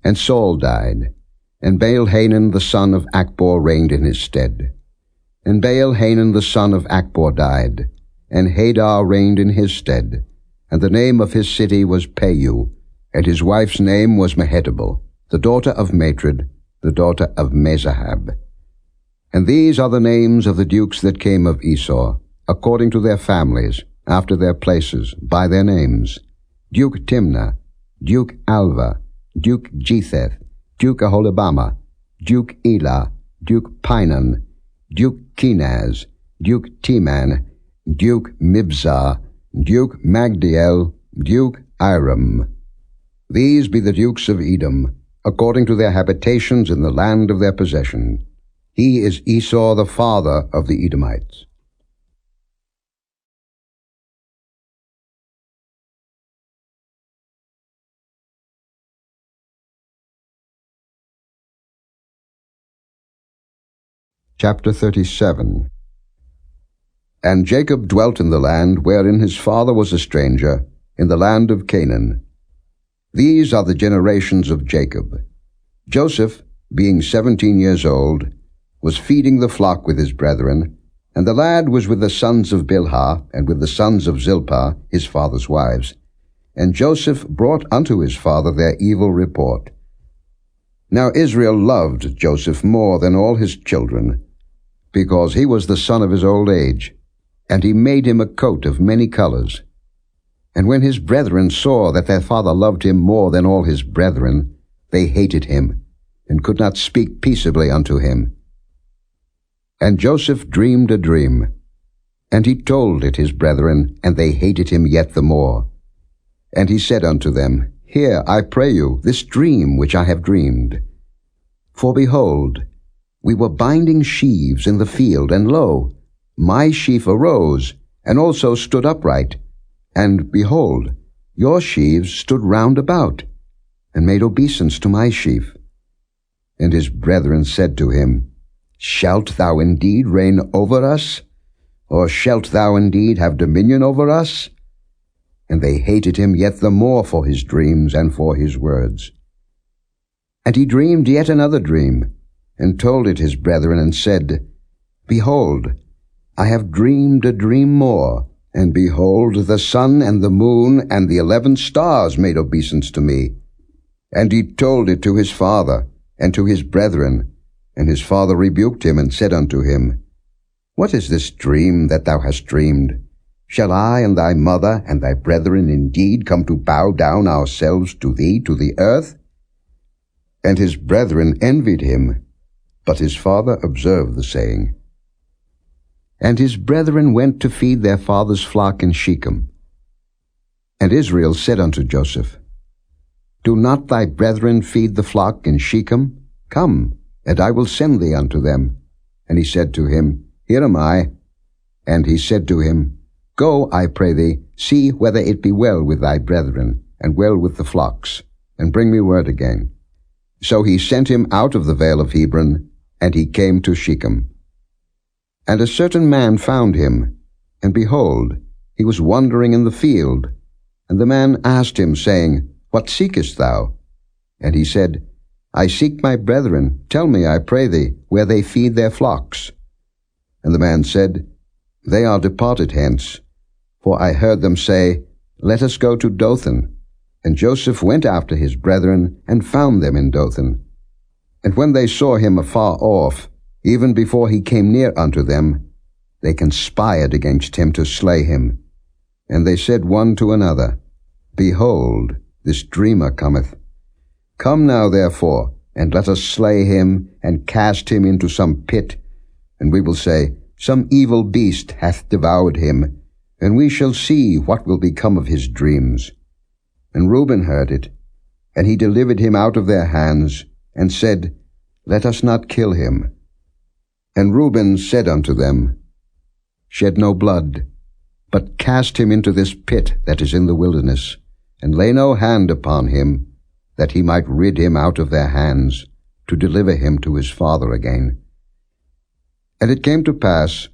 And Saul died, and Baal-Hanan the son of Achbor reigned in his stead. And Baal-Hanan the son of Achbor died, and Hadar reigned in his stead, and the name of his city was Payu, and his wife's name was Mehetabel, the daughter of Matred, the daughter of Mezahab. And these are the names of the dukes that came of Esau, according to their families, after their places, by their names: Duke Timnah, Duke Alva, Duke Jetheth, Duke Aholibamah, Duke Elah, Duke Pinon, Duke Kenaz, Duke Teman, Duke Mibzah, Duke Magdiel, Duke Iram. These be the dukes of Edom, according to their habitations in the land of their possession. He is Esau the father of the Edomites. Chapter 37. And Jacob dwelt in the land wherein his father was a stranger, in the land of Canaan. These are the generations of Jacob. Joseph, being 17 years old, was feeding the flock with his brethren, and the lad was with the sons of Bilhah, and with the sons of Zilpah, his father's wives. And Joseph brought unto his father their evil report. Now Israel loved Joseph more than all his children, because he was the son of his old age, and he made him a coat of many colors. And when his brethren saw that their father loved him more than all his brethren, they hated him, and could not speak peaceably unto him. And Joseph dreamed a dream, and he told it his brethren, and they hated him yet the more. And he said unto them, Hear, I pray you, this dream which I have dreamed. For behold, we were binding sheaves in the field, and lo, my sheaf arose, and also stood upright. And behold, your sheaves stood round about, and made obeisance to my sheaf. And his brethren said to him, Shalt thou indeed reign over us? Or shalt thou indeed have dominion over us? And they hated him yet the more for his dreams and for his words. And he dreamed yet another dream, and told it his brethren, and said, Behold, I have dreamed a dream more, and behold, the sun and the moon and the 11 stars made obeisance to me. And he told it to his father and to his brethren, and his father rebuked him, and said unto him, What is this dream that thou hast dreamed? Shall I and thy mother and thy brethren indeed come to bow down ourselves to thee to the earth? And his brethren envied him, but his father observed the saying. And his brethren went to feed their father's flock in Shechem. And Israel said unto Joseph, Do not thy brethren feed the flock in Shechem? Come, and I will send thee unto them. And he said to him, Here am I. And he said to him, Go, I pray thee, see whether it be well with thy brethren, and well with the flocks, and bring me word again. So he sent him out of the vale of Hebron, and he came to Shechem. And a certain man found him, And behold, he was wandering in the field. And the man asked him, saying, What seekest thou? And he said, I seek my brethren. Tell me, I pray thee, where they feed their flocks. And the man said, They are departed hence, for I heard them say, Let us go to Dothan. And Joseph went after his brethren, and found them in Dothan. And when they saw him afar off, even before he came near unto them, they conspired against him to slay him. And they said one to another, Behold, this dreamer cometh. Come now, therefore, and let us slay him, and cast him into some pit. And we will say, Some evil beast hath devoured him, and we shall see what will become of his dreams. And Reuben heard it, and he delivered him out of their hands, and said, Let us not kill him. And Reuben said unto them, Shed no blood, but cast him into this pit that is in the wilderness, and lay no hand upon him, that he might rid him out of their hands, to deliver him to his father again. And it came to pass,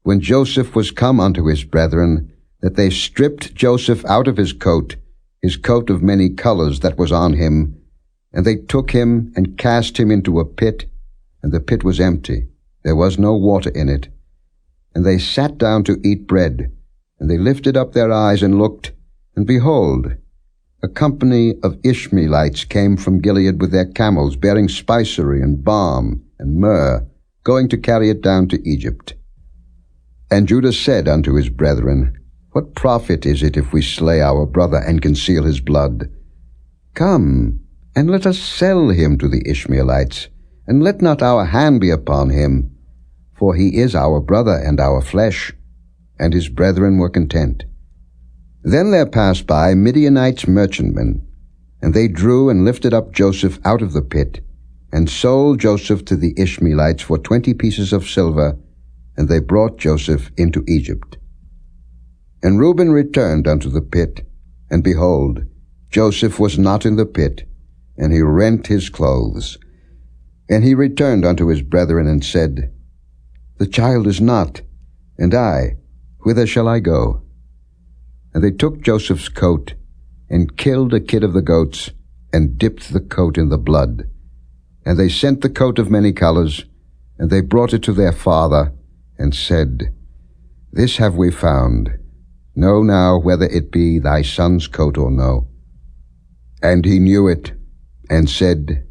when Joseph was come unto his brethren, that they stripped Joseph out of his coat of many colors that was on him, and they took him and cast him into a pit, and the pit was empty, there was no water in it. And they sat down to eat bread, and they lifted up their eyes and looked, and behold, a company of Ishmaelites came from Gilead with their camels, bearing spicery and balm and myrrh, going to carry it down to Egypt. And Judah said unto his brethren, What profit is it if we slay our brother and conceal his blood? Come, and let us sell him to the Ishmaelites, and let not our hand be upon him, for he is our brother and our flesh. And his brethren were content. Then there passed by Midianites merchantmen, and they drew and lifted up Joseph out of the pit, and sold Joseph to the Ishmaelites for 20 pieces of silver, and they brought Joseph into Egypt. And Reuben returned unto the pit, and behold, Joseph was not in the pit, and he rent his clothes. And he returned unto his brethren, and said, The child is not, and I, whither shall I go? And they took Joseph's coat, and killed a kid of the goats, and dipped the coat in the blood. And they sent the coat of many colors, and they brought it to their father, and said, This have we found. Know now whether it be thy son's coat or no. And he knew it, and said,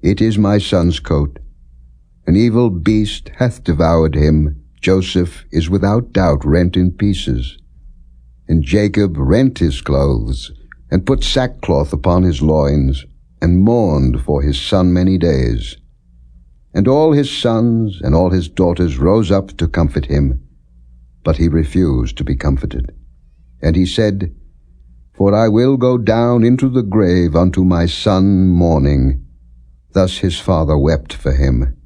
It is my son's coat. An evil beast hath devoured him. Joseph is without doubt rent in pieces. And Jacob rent his clothes, and put sackcloth upon his loins, and mourned for his son many days. And all his sons and all his daughters rose up to comfort him, but he refused to be comforted. And he said, For I will go down into the grave unto my son mourning. Thus his father wept for him.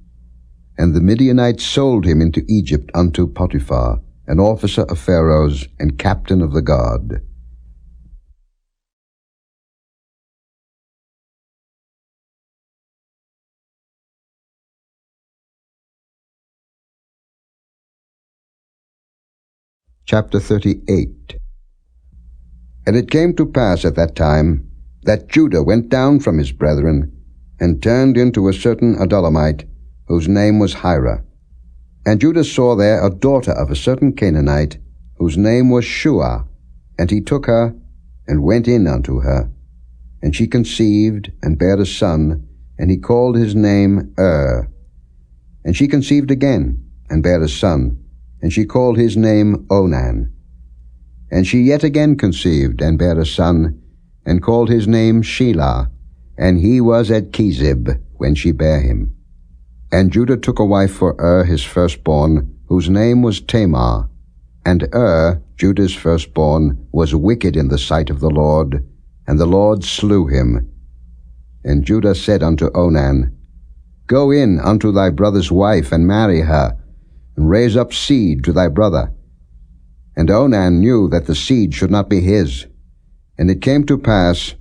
And the Midianites sold him into Egypt unto Potiphar, an officer of Pharaoh's and captain of the guard. Chapter 38. And it came to pass at that time that Judah went down from his brethren, and turned into a certain Adullamite, whose name was Hira. And Judah saw there a daughter of a certain Canaanite, whose name was Shua. And he took her, and went in unto her. And she conceived, and bare a son, and he called his name And she conceived again, and bare a son, and she called his name Onan. And she yet again conceived, and bare a son, and called his name Shelah. And he was at Chezib when she bare him. And Judah took a wife for his firstborn, whose name was Tam-ah. And Judah's firstborn, was wicked in the sight of the Lord, and the Lord slew him. And Judah said unto Onan, Go in unto thy brother's wife, and marry her, and raise up seed to thy brother. And Onan knew that the seed should not be his. And it came to pass,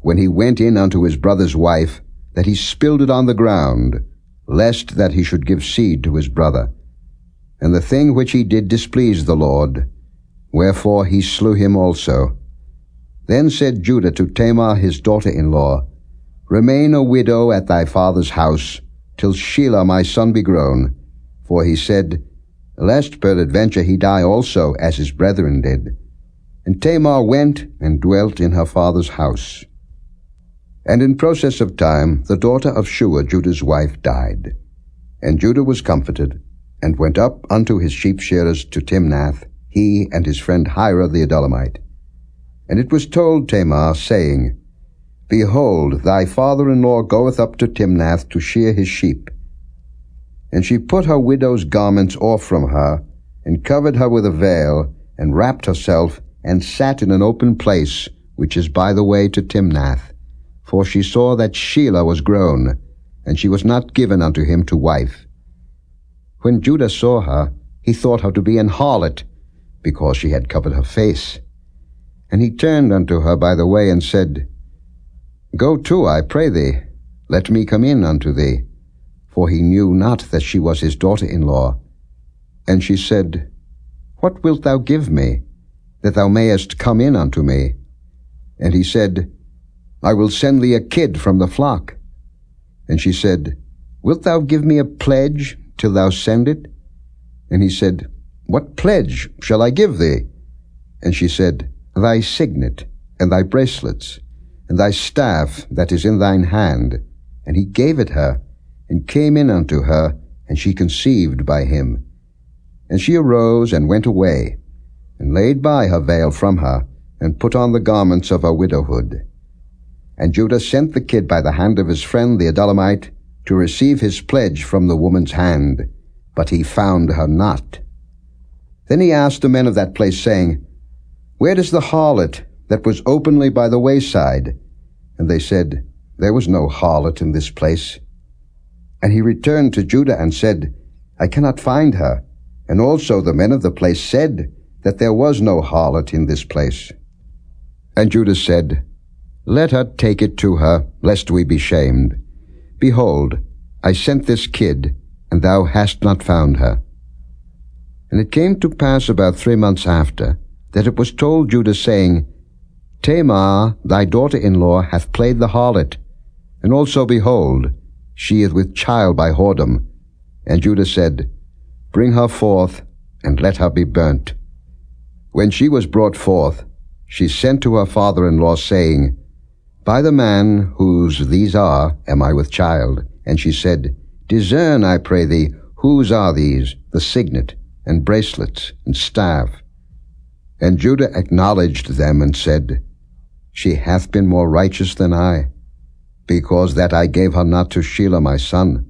when he went in unto his brother's wife, that he spilled it on the ground, lest that he should give seed to his brother. and the thing which he did displeased the Lord, wherefore he slew him also. Then said Judah to Tam-ah his daughter-in-law, Remain a widow at thy father's house, till Shelah my son be grown. For he said, Lest peradventure he die also, as his brethren did. And Tamar went and dwelt in her father's house. And in process of time the daughter of Shua, Judah's wife, died. And Judah was comforted, and went up unto his sheep-shearers to Timnath, he and his friend Hira the Adullamite. And it was told Tamar, saying, Behold, thy father-in-law goeth up to Timnath to shear his sheep. And she put her widow's garments off from her, and covered her with a veil, and wrapped herself, and sat in an open place, which is by the way to Timnath. For she saw that Shelah was grown, and she was not given unto him to wife. When Judah saw her, he thought her to be an harlot, because she had covered her face. And he turned unto her by the way, and said, Go to, I pray thee, let me come in unto thee. For he knew not that she was his daughter-in-law. And she said, What wilt thou give me, that thou mayest come in unto me? And he said, I will send thee a kid from the flock. And she said, Wilt thou give me a pledge till thou send it? And he said, What pledge shall I give thee? And she said, Thy signet, and thy bracelets, and thy staff that is in thine hand. And he gave it her, and came in unto her, and she conceived by him. And she arose and went away, and laid by her veil from her, and put on the garments of her widowhood. And Judah sent the kid by the hand of his friend the Adullamite, to receive his pledge from the woman's hand, but he found her not. Then he asked the men of that place, saying, Where is the harlot that was openly by the wayside? And they said, There was no harlot in this place. And he returned to Judah and said, I cannot find her. And also the men of the place said that there was no harlot in this place. And Judah said, Let her take it to her, lest we be shamed. Behold, I sent this kid, and thou hast not found her. And it came to pass about 3 months after, that it was told Judah, saying, Tamar, thy daughter-in-law, hath played the harlot, and also, behold, she is with child by whoredom. And Judah said, Bring her forth, and let her be burnt. When she was brought forth, she sent to her father-in-law, saying, By the man whose these are am I with child. And she said, Discern, I pray thee, whose are these, the signet, and bracelets, and staff? And Judah acknowledged them, and said, She hath been more righteous than I, because that I gave her not to Shelah my son,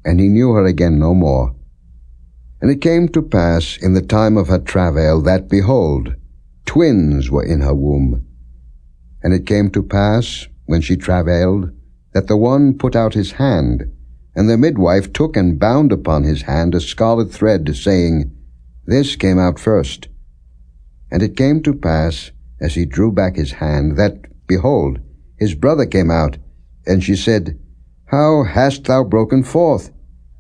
and he knew her again no more. And it came to pass in the time of her travail that, behold, twins were in her womb. And it came to pass, when she travailed, that the one put out his hand, and the midwife took and bound upon his hand a scarlet thread, saying, This came out first. And it came to pass, as he drew back his hand, that, behold, his brother came out. And she said, How hast thou broken forth?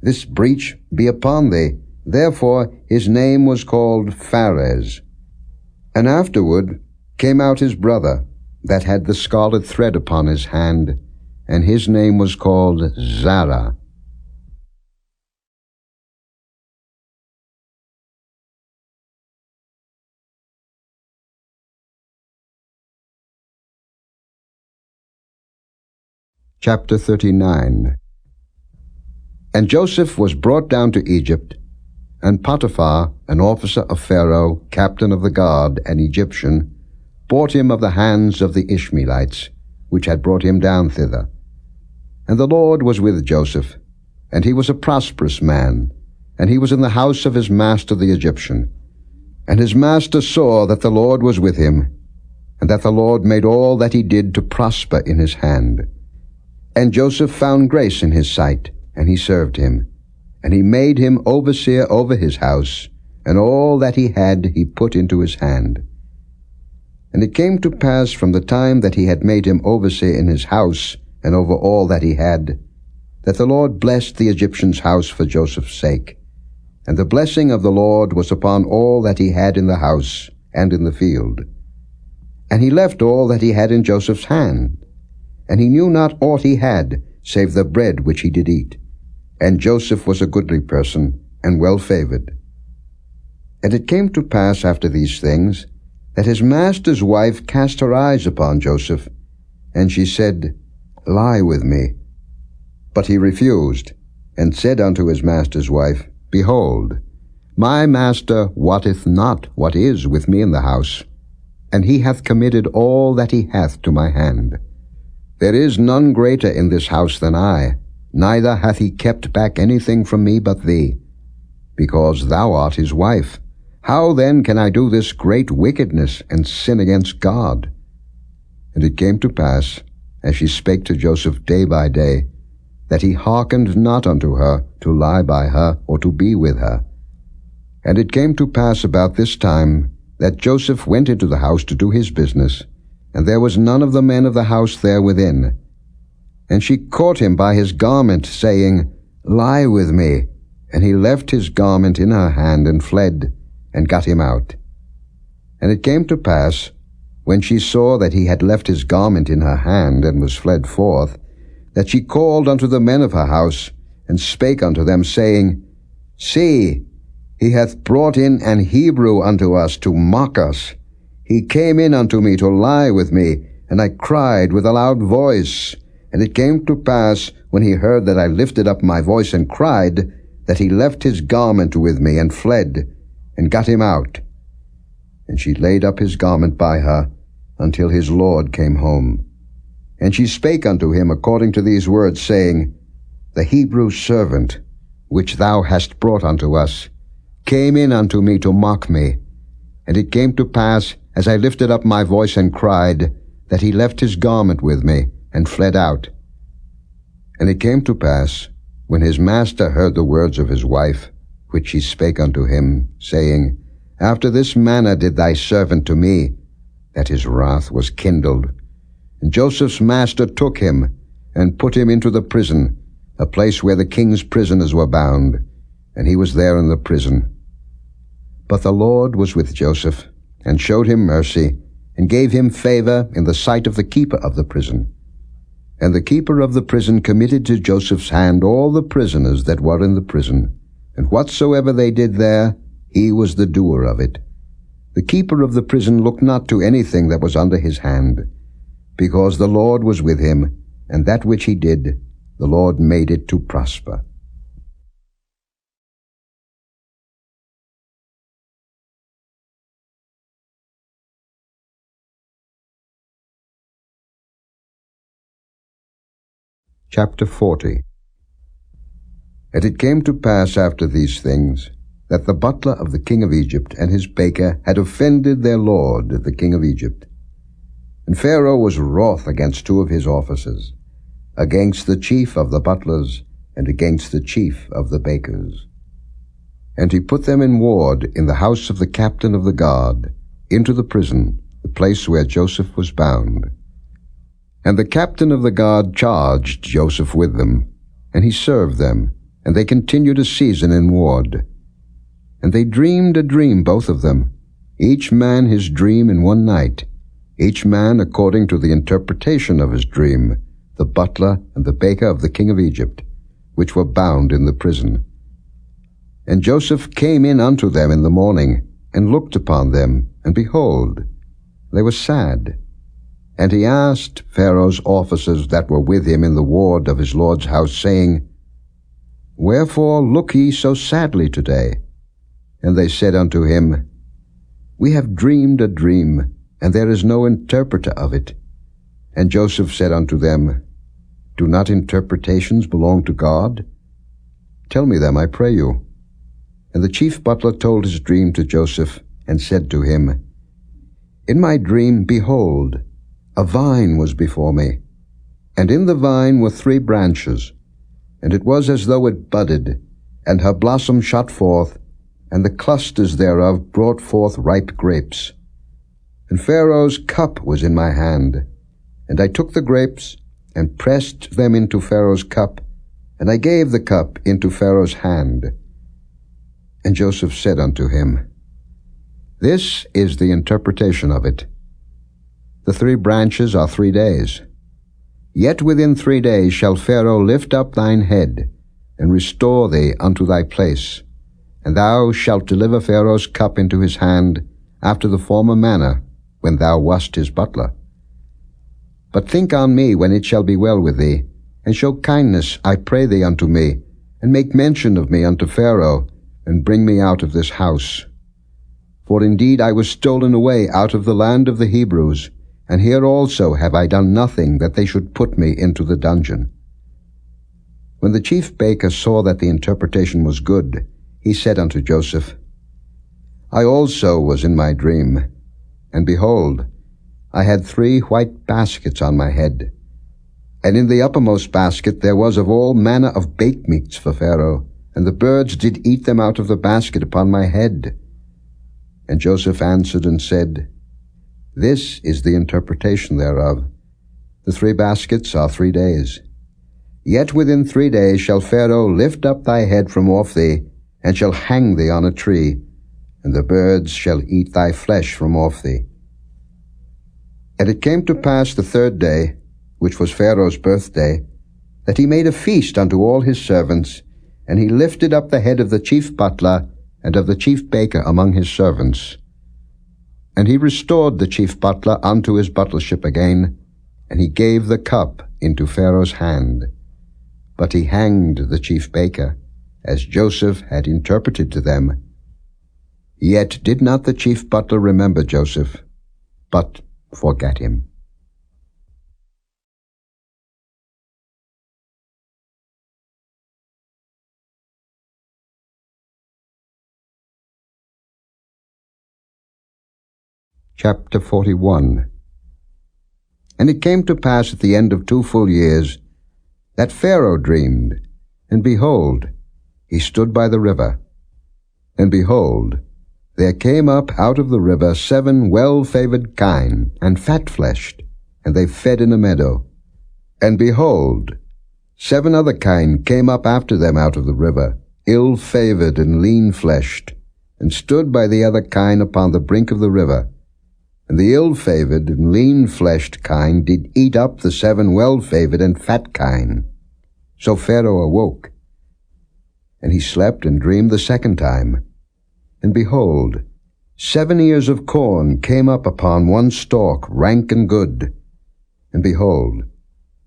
This breach be upon thee. Therefore his name was called Pharez. And afterward came out his brother, that had the scarlet thread upon his hand, and his name was called Zara. Chapter 39. And Joseph was brought down to Egypt, and Potiphar, an officer of Pharaoh, captain of the guard, an Egyptian, bought him of the hands of the Ishmaelites, which had brought him down thither. And the Lord was with Joseph, and he was a prosperous man, and he was in the house of his master the Egyptian. And his master saw that the Lord was with him, and that the Lord made all that he did to prosper in his hand. And Joseph found grace in his sight, and he served him. And he made him overseer over his house, and all that he had he put into his hand. And it came to pass from the time that he had made him overseer in his house, and over all that he had, that the Lord blessed the Egyptian's house for Joseph's sake. And the blessing of the Lord was upon all that he had in the house and in the field. And he left all that he had in Joseph's hand, and he knew not aught he had, save the bread which he did eat. And Joseph was a goodly person, and well-favored. And it came to pass after these things, that his master's wife cast her eyes upon Joseph, and she said, Lie with me. But he refused, and said unto his master's wife, Behold, my master wotteth not what is with me in the house, and he hath committed all that he hath to my hand. There is none greater in this house than I, neither hath he kept back anything from me but thee, because thou art his wife. How then can I do this great wickedness and sin against God? And it came to pass, as she spake to Joseph day by day, that he hearkened not unto her to lie by her or to be with her. And it came to pass about this time that Joseph went into the house to do his business, and there was none of the men of the house there within. And she caught him by his garment, saying, Lie with me. And he left his garment in her hand, and fled, and got him out. And it came to pass, when she saw that he had left his garment in her hand, and was fled forth, that she called unto the men of her house, and spake unto them, saying, See, he hath brought in an Hebrew unto us to mock us. He came in unto me to lie with me, and I cried with a loud voice. And it came to pass, when he heard that I lifted up my voice and cried, that he left his garment with me, and fled, and got him out. And she laid up his garment by her, until his lord came home. And she spake unto him according to these words, saying, The Hebrew servant, which thou hast brought unto us, came in unto me to mock me. And it came to pass, as I lifted up my voice and cried, that he left his garment with me, and fled out. And it came to pass, when his master heard the words of his wife, which she spake unto him, saying, After this manner did thy servant to me, that his wrath was kindled. And Joseph's master took him, and put him into the prison, a place where the king's prisoners were bound, and he was there in the prison. But the Lord was with Joseph, and showed him mercy, and gave him favor in the sight of the keeper of the prison. And the keeper of the prison committed to Joseph's hand all the prisoners that were in the prison, and whatsoever they did there, he was the doer of it. The keeper of the prison looked not to anything that was under his hand, because the Lord was with him, and that which he did, the Lord made it to prosper. Chapter 40. And it came to pass after these things, that the butler of the king of Egypt and his baker had offended their lord, the king of Egypt. And Pharaoh was wroth against two of his officers, against the chief of the butlers, and against the chief of the bakers. And he put them in ward in the house of the captain of the guard, into the prison, the place where Joseph was bound. And the captain of the guard charged Joseph with them, and he served them, and they continued a season in ward. And they dreamed a dream, both of them, each man his dream in one night, each man according to the interpretation of his dream, the butler and the baker of the king of Egypt, which were bound in the prison. And Joseph came in unto them in the morning, and looked upon them, and behold, they were sad. And he asked Pharaoh's officers that were with him in the ward of his lord's house, saying, Wherefore look ye so sadly today? And they said unto him, We have dreamed a dream, and there is no interpreter of it. And Joseph said unto them, Do not interpretations belong to God? Tell me them, I pray you. And the chief butler told his dream to Joseph, and said to him, In my dream, behold, a vine was before me, and in the vine were 3 branches, and it was as though it budded, and her blossom shot forth, and the clusters thereof brought forth ripe grapes. And Pharaoh's cup was in my hand, and I took the grapes, and pressed them into Pharaoh's cup, and I gave the cup into Pharaoh's hand. And Joseph said unto him, This is the interpretation of it. The 3 branches are 3 days. Yet within 3 days shall Pharaoh lift up thine head, and restore thee unto thy place, and thou shalt deliver Pharaoh's cup into his hand, after the former manner, when thou wast his butler. But think on me when it shall be well with thee, and show kindness, I pray thee, unto me, and make mention of me unto Pharaoh, and bring me out of this house. For indeed I was stolen away out of the land of the Hebrews, and here also have I done nothing that they should put me into the dungeon. When the chief baker saw that the interpretation was good, he said unto Joseph, I also was in my dream, and behold, I had 3 white baskets on my head, and in the uppermost basket there was of all manner of baked meats for Pharaoh, and the birds did eat them out of the basket upon my head. And Joseph answered and said, This is the interpretation thereof. The 3 baskets are 3 days. Yet within 3 days shall Pharaoh lift up thy head from off thee, and shall hang thee on a tree, and the birds shall eat thy flesh from off thee. And it came to pass the 3rd day, which was Pharaoh's birthday, that he made a feast unto all his servants, and he lifted up the head of the chief butler and of the chief baker among his servants. And he restored the chief butler unto his butlership again, and he gave the cup into Pharaoh's hand. But he hanged the chief baker, as Joseph had interpreted to them. Yet did not the chief butler remember Joseph, but forgat him. Chapter 41. And it came to pass at the end of 2 full years, that Pharaoh dreamed, and behold, he stood by the river. And behold, there came up out of the river 7 well-favored kine, and fat-fleshed, and they fed in a meadow. And behold, 7 other kine came up after them out of the river, ill-favored and lean-fleshed, and stood by the other kine upon the brink of the river. And the ill-favored and lean-fleshed kine did eat up the 7 well-favored and fat kine. So Pharaoh awoke, and he slept and dreamed the 2nd time. And behold, 7 ears of corn came up upon one stalk, rank and good. And behold,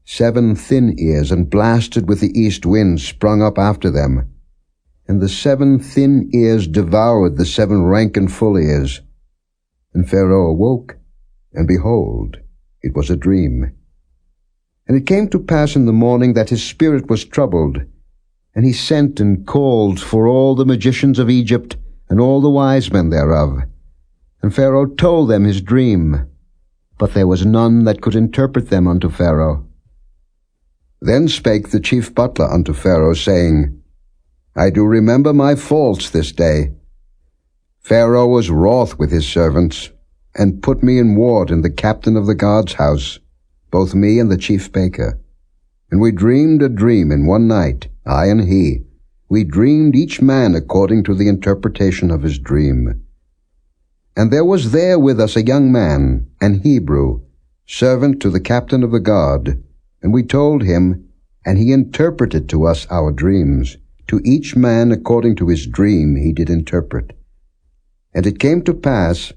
7 thin ears and blasted with the east wind sprung up after them. And the 7 thin ears devoured the 7 rank and full ears. And Pharaoh awoke, and behold, it was a dream. And it came to pass in the morning that his spirit was troubled, and he sent and called for all the magicians of Egypt, and all the wise men thereof. And Pharaoh told them his dream, but there was none that could interpret them unto Pharaoh. Then spake the chief butler unto Pharaoh, saying, I do remember my faults this day. Pharaoh was wroth with his servants, and put me in ward in the captain of the guard's house, both me and the chief baker. And we dreamed a dream in one night, I and he. We dreamed each man according to the interpretation of his dream. And there was there with us a young man, an Hebrew, servant to the captain of the guard. And we told him, and he interpreted to us our dreams. To each man according to his dream he did interpret. And it came to pass,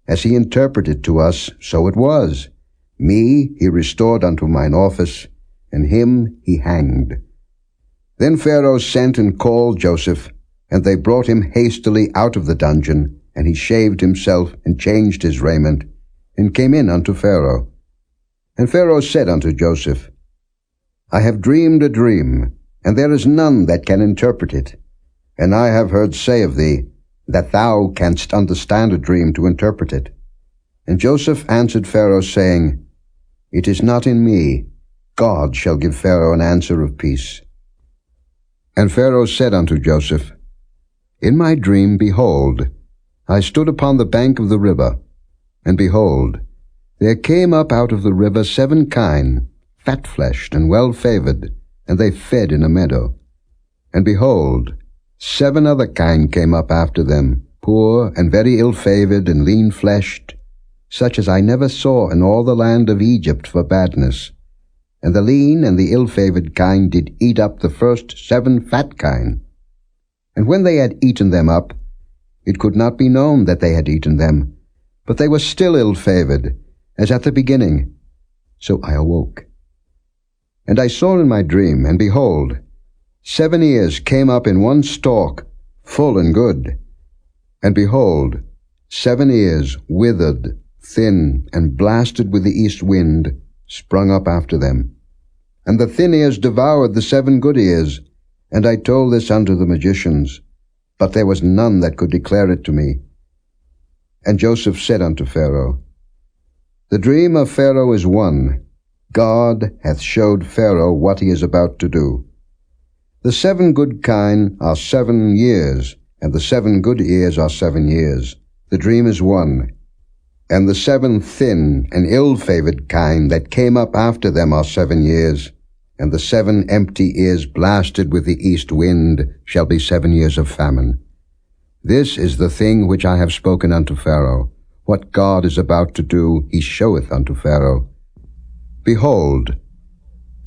as he interpreted to us, so it was. Me he restored unto mine office, and him he hanged. Then Pharaoh sent and called Joseph, and they brought him hastily out of the dungeon, and he shaved himself, and changed his raiment, and came in unto Pharaoh. And Pharaoh said unto Joseph, I have dreamed a dream, and there is none that can interpret it. And I have heard say of thee, that thou canst understand a dream to interpret it. And Joseph answered Pharaoh, saying, It is not in me. God shall give Pharaoh an answer of peace. And Pharaoh said unto Joseph, In my dream, behold, I stood upon the bank of the river, and behold, there came up out of the river 7 kine, fat-fleshed and well-favored, and they fed in a meadow. And behold, 7 other kine came up after them, poor and very ill-favored and lean-fleshed, such as I never saw in all the land of Egypt for badness. And the lean and the ill-favored kine did eat up the first 7 fat kine. And when they had eaten them up, it could not be known that they had eaten them, but they were still ill-favored, as at the beginning. So I awoke. And I saw in my dream, and behold, 7 ears came up in one stalk, full and good. And behold, 7 ears, withered, thin, and blasted with the east wind, sprung up after them. And the thin ears devoured the 7 good ears. And I told this unto the magicians, but there was none that could declare it to me. And Joseph said unto Pharaoh, The dream of Pharaoh is one. God hath showed Pharaoh what he is about to do. The 7 good kine are 7 years, and the 7 good ears are 7 years. The dream is one. And the 7 thin and ill-favored kine that came up after them are 7 years, and the 7 empty ears blasted with the east wind shall be 7 years of famine. This is the thing which I have spoken unto Pharaoh. What God is about to do, he showeth unto Pharaoh. Behold,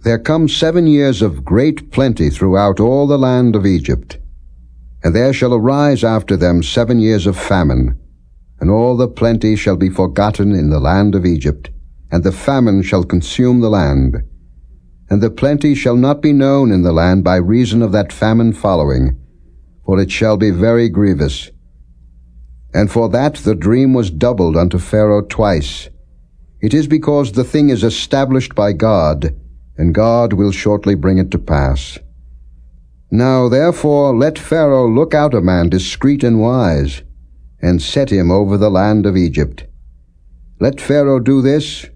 there come 7 years of great plenty throughout all the land of Egypt, and there shall arise after them 7 years of famine, and all the plenty shall be forgotten in the land of Egypt, and the famine shall consume the land. And the plenty shall not be known in the land by reason of that famine following, for it shall be very grievous. And for that the dream was doubled unto Pharaoh twice. It is because the thing is established by God, and God will shortly bring it to pass. Now therefore let Pharaoh look out a man discreet and wise, and set him over the land of Egypt. Let Pharaoh do this,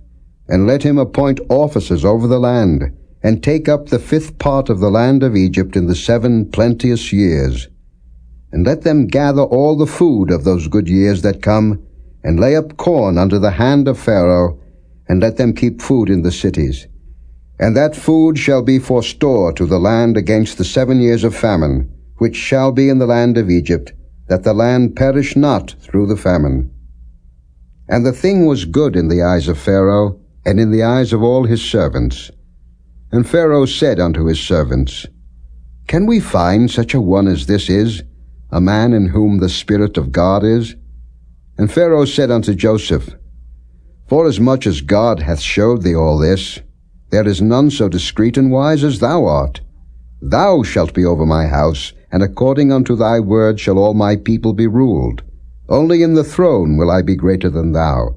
and let him appoint officers over the land, and take up the 5th part of the land of Egypt in the 7 plenteous years. And let them gather all the food of those good years that come, and lay up corn under the hand of Pharaoh, and let them keep food in the cities. And that food shall be for store to the land against the 7 years of famine, which shall be in the land of Egypt, that the land perish not through the famine. And the thing was good in the eyes of Pharaoh, and in the eyes of all his servants. And Pharaoh said unto his servants, Can we find such a one as this is, a man in whom the Spirit of God is? And Pharaoh said unto Joseph, Forasmuch as God hath showed thee all this, there is none so discreet and wise as thou art. Thou shalt be over my house, and according unto thy word shall all my people be ruled. Only in the throne will I be greater than thou.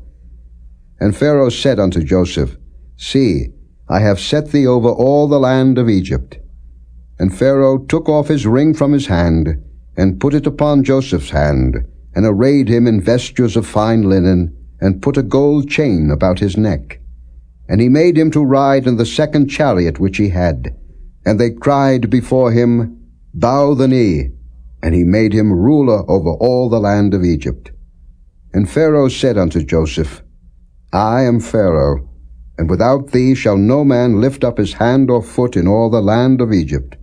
And Pharaoh said unto Joseph, See, I have set thee over all the land of Egypt. And Pharaoh took off his ring from his hand, and put it upon Joseph's hand, and arrayed him in vestures of fine linen, and put a gold chain about his neck. And he made him to ride in the 2nd chariot which he had. And they cried before him, Bow the knee. And he made him ruler over all the land of Egypt. And Pharaoh said unto Joseph, I am Pharaoh, and without thee shall no man lift up his hand or foot in all the land of Egypt.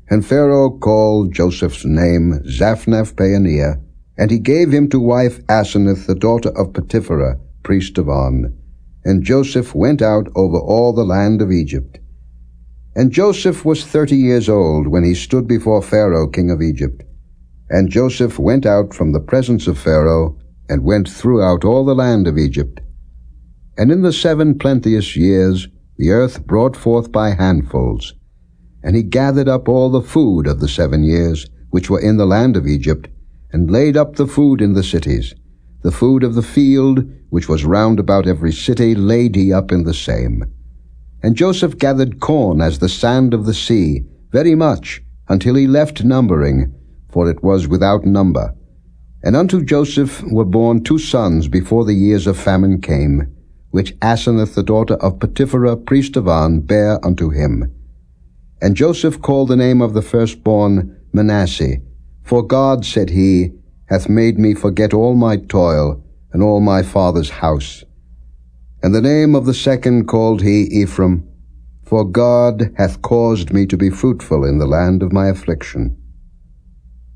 And Pharaoh called Joseph's name Zaphnath-Paaneah, and he gave him to wife Asenath, the daughter of Potipherah, priest of On. And Joseph went out over all the land of Egypt. And Joseph was 30 years old when he stood before Pharaoh king of Egypt. And Joseph went out from the presence of Pharaoh, and went throughout all the land of Egypt. And in the 7 plenteous years the earth brought forth by handfuls. And he gathered up all the food of the 7 years, which were in the land of Egypt, and laid up the food in the cities. The food of the field, which was round about every city, laid he up in the same. And Joseph gathered corn as the sand of the sea, very much, until he left numbering, for it was without number. And unto Joseph were born 2 sons before the years of famine came, which Asenath the daughter of Potipherah priest of On bare unto him. And Joseph called the name of the firstborn Manasseh, for God, said he, hath made me forget all my toil, and all my father's house. And the name of the second called he Ephraim, for God hath caused me to be fruitful in the land of my affliction.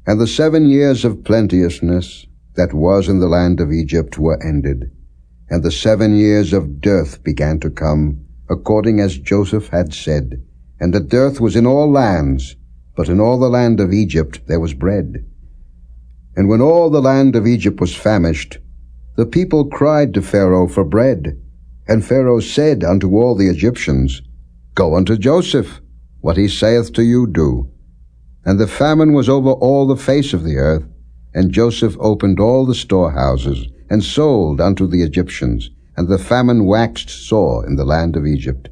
And the 7 years of plenteousness that was in the land of Egypt were ended, and the 7 years of dearth began to come, according as Joseph had said. And the dearth was in all lands, but in all the land of Egypt there was bread. And when all the land of Egypt was famished, the people cried to Pharaoh for bread. And Pharaoh said unto all the Egyptians, Go unto Joseph, what he saith to you do. And the famine was over all the face of the earth, and Joseph opened all the storehouses, and sold unto the Egyptians, and the famine waxed sore in the land of Egypt.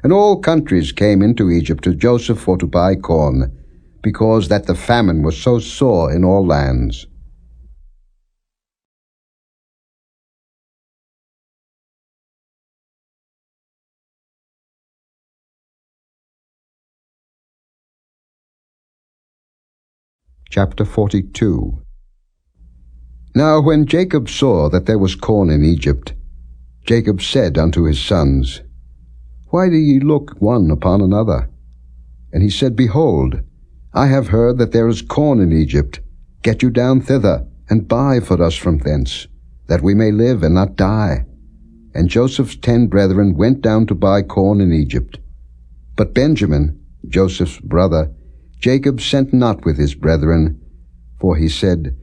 And all countries came into Egypt to Joseph for to buy corn, because that the famine was so sore in all lands. Chapter 42. Now when Jacob saw that there was corn in Egypt, Jacob said unto his sons, Why do ye look one upon another? And he said, Behold, I have heard that there is corn in Egypt. Get you down thither, and buy for us from thence, that we may live and not die. And Joseph's 10 brethren went down to buy corn in Egypt. But Benjamin, Joseph's brother, Jacob sent not with his brethren, for he said,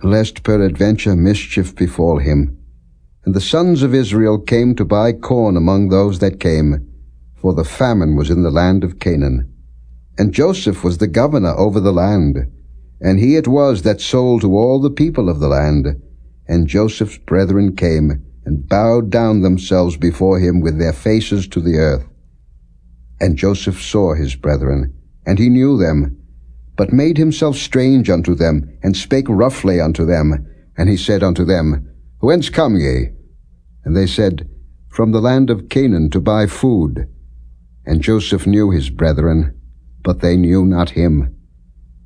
Lest peradventure mischief befall him. And the sons of Israel came to buy corn among those that came, for the famine was in the land of Canaan. And Joseph was the governor over the land, and he it was that sold to all the people of the land. And Joseph's brethren came, and bowed down themselves before him with their faces to the earth. And Joseph saw his brethren, and he knew them, but made himself strange unto them, and spake roughly unto them. And he said unto them, Whence come ye? And they said, From the land of Canaan to buy food. And Joseph knew his brethren, but they knew not him.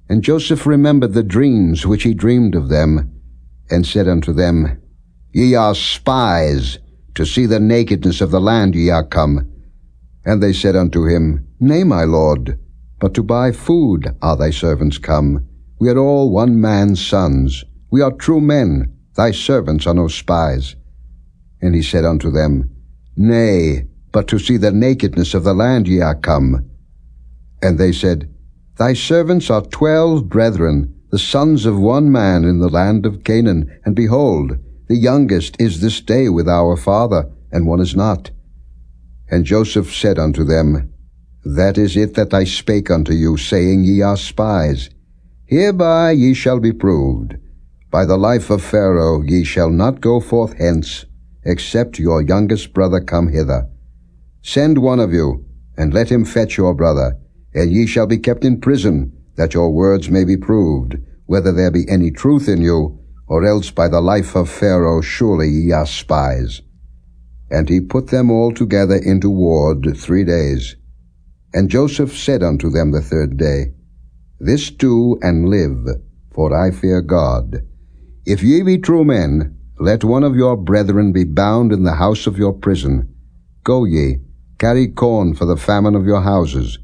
And Joseph remembered the dreams which he dreamed of them, and said unto them, Ye are spies, to see the nakedness of the land ye are come. And they said unto him, Nay, my lord, but to buy food are thy servants come. We are all one man's sons. We are true men. Thy servants are no spies. And he said unto them, Nay, but to see the nakedness of the land ye are come. And they said, Thy servants are 12 brethren, the sons of one man in the land of Canaan. And behold, the youngest is this day with our father, and one is not. And Joseph said unto them, That is it that I spake unto you, saying, Ye are spies. Hereby ye shall be proved. By the life of Pharaoh ye shall not go forth hence, except your youngest brother come hither. Send one of you, and let him fetch your brother, and ye shall be kept in prison, that your words may be proved, whether there be any truth in you, or else by the life of Pharaoh surely ye are spies. And he put them all together into ward 3 days. And Joseph said unto them the 3rd day, This do and live, for I fear God. If ye be true men, let one of your brethren be bound in the house of your prison. Go ye, carry corn for the famine of your houses.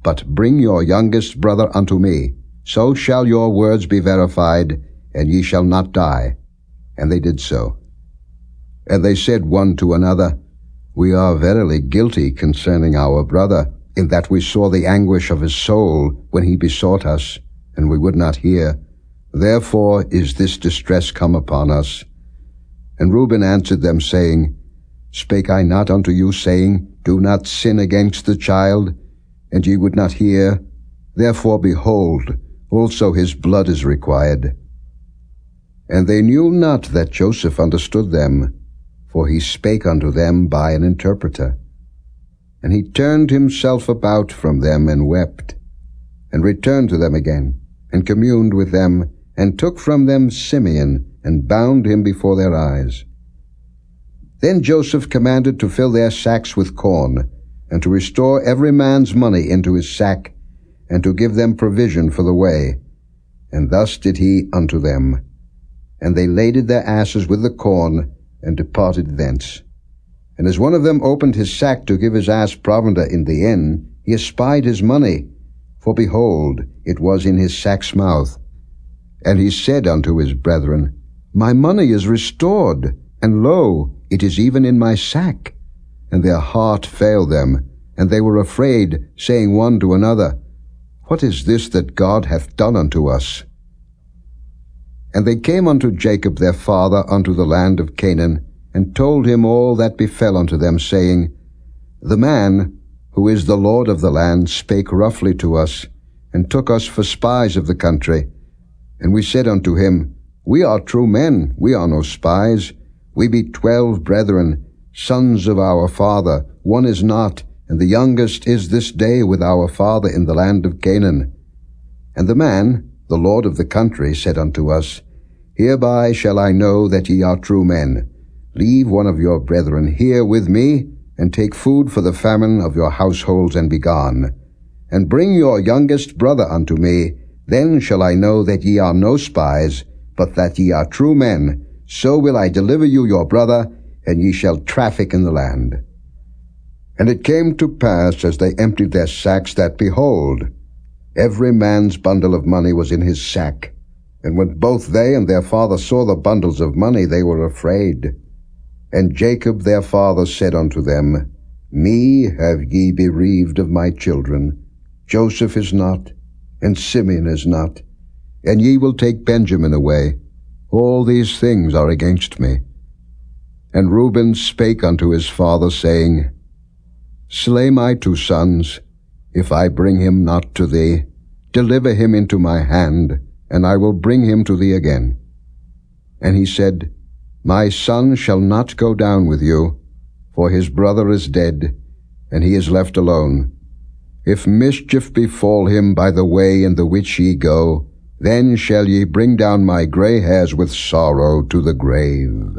But bring your youngest brother unto me. So shall your words be verified, and ye shall not die. And they did so. And they said one to another, We are verily guilty concerning our brother, in that we saw the anguish of his soul when he besought us, and we would not hear. Therefore is this distress come upon us. And Reuben answered them, saying, Spake I not unto you, saying, Do not sin against the child? And ye would not hear. Therefore, behold, also his blood is required. And they knew not that Joseph understood them, for he spake unto them by an interpreter. And he turned himself about from them, and wept, and returned to them again, and communed with them, and took from them Simeon, and bound him before their eyes. Then Joseph commanded to fill their sacks with corn, and to restore every man's money into his sack, and to give them provision for the way. And thus did he unto them. And they laded their asses with the corn, and departed thence. And as one of them opened his sack to give his ass provender in the inn, he espied his money, for behold, it was in his sack's mouth. And he said unto his brethren, My money is restored, and lo, it is even in my sack. And their heart failed them, and they were afraid, saying one to another, What is this that God hath done unto us? And they came unto Jacob their father unto the land of Canaan, and told him all that befell unto them, saying, The man, who is the Lord of the land, spake roughly to us, and took us for spies of the country. And we said unto him, We are true men, we are no spies. We be 12 brethren, sons of our father. One is not, and the youngest is this day with our father in the land of Canaan. And the man, the Lord of the country, said unto us, Hereby shall I know that ye are true men. Leave one of your brethren here with me, and take food for the famine of your households, and be gone. And bring your youngest brother unto me, then shall I know that ye are no spies, but that ye are true men. So will I deliver you your brother, and ye shall traffic in the land. And it came to pass, as they emptied their sacks, that, behold, every man's bundle of money was in his sack. And when both they and their father saw the bundles of money, they were afraid. And Jacob their father said unto them, Me have ye bereaved of my children. Joseph is not, and Simeon is not, and ye will take Benjamin away. All these things are against me. And Reuben spake unto his father, saying, Slay my 2 sons, if I bring him not to thee. Deliver him into my hand, and I will bring him to thee again. And he said, My son shall not go down with you, for his brother is dead, and he is left alone. If mischief befall him by the way in the which ye go, then shall ye bring down my gray hairs with sorrow to the grave.